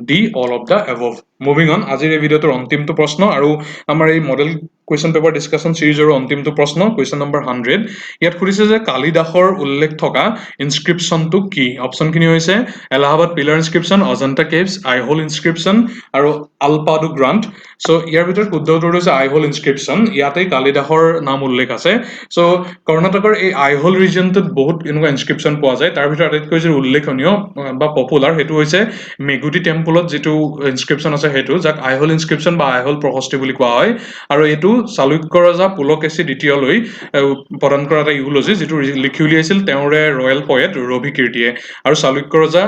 D all of the above moving on আজিৰ এই ভিডিঅ'টোৰ অন্তিমটো প্ৰশ্ন আৰু আমাৰ এই মডেল কুৱেশ্যন পেপাৰ ডিছকাশ্যন চিৰিজৰ অন্তিমটো প্ৰশ্ন কুৱেশ্যন নম্বৰ 100 ইয়াত সুধিছে যে কালিদাসৰ উল্লেখ থকা ইনস্ক্ৰিপশ্যনটো কি অপশ্যনখিনি হৈছে Allahabad pillar inscription Ajanta caves Aihole inscription আৰু আলপাডু গ্ৰাণ্ট চ' ইয়াৰ ভিতৰত শুদ্ধ উত্তৰটো হৈছে আইহোল ইনস্ক্ৰিপশ্যন ইয়াতেই কালিদাসৰ নাম উল্লেখ আছে চ' কৰ্ণাটকৰ এই আইহোল ৰিজনটোত বহুত এনেকুৱা ইনস্ক্ৰিপশ্যন পোৱা যায় তাৰ ভিতৰত আটাইতকৈ যি উল্লেখনীয় বা পপুলাৰ সেইটো হৈছে মেগুটি টেম্পলত যিটো ইনস্ক্ৰিপশ্যন আছে সেইটো যাক আইহোল ইনস্ক্ৰিপশ্যন বা আইহোল প্ৰশস্তি বুলি কোৱা হয় আৰু এইটো চালুক্য ৰজা পুলকেশী দ্বিতীয়লৈ প্ৰদান কৰা এটা ইউলজি যিটো লিখি উলিয়াইছিল তেওঁৰে ৰয়েল পয়েট ৰবি কীৰ্তিয়ে আৰু চালুক্য ৰজা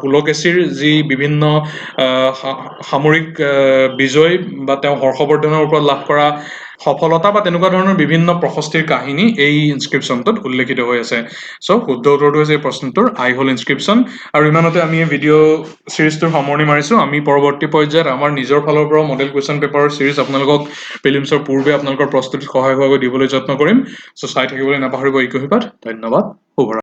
পুলকেশীৰ যি বিভিন্ন সামৰিক বিজয় বা তেওঁ হৰ্ষবৰ্ধনৰ ওপৰত লাভ কৰা সফলতা বা তেনেকুৱা ধৰণৰ বিভিন্ন প্ৰশস্তিৰ কাহিনী এই ইনস্ক্ৰিপশ্যনটোত উল্লেখিত হৈ আছে চ' শুদ্ধ উত্তৰটো হৈছে এই প্ৰশ্নটোৰ আইহোল ইনস্ক্ৰিপশ্যন আৰু ইমানতে আমি এই ভিডিঅ' চিৰিজটোৰ সামৰণি মাৰিছোঁ আমি পৰৱৰ্তী পৰ্যায়ত আমাৰ নিজৰ ফালৰ পৰা মডেল কুৱেশ্যন পেপাৰৰ চিৰিজ আপোনালোকক প্ৰিলিমছৰ পূৰ্বে আপোনালোকৰ প্ৰস্তুতিত সহায় হোৱাকৈ দিবলৈ যত্ন কৰিম চ' চাই থাকিবলৈ নাপাহৰিব ইকুহিপাত ধন্যবাদ শুভৰাত্ৰি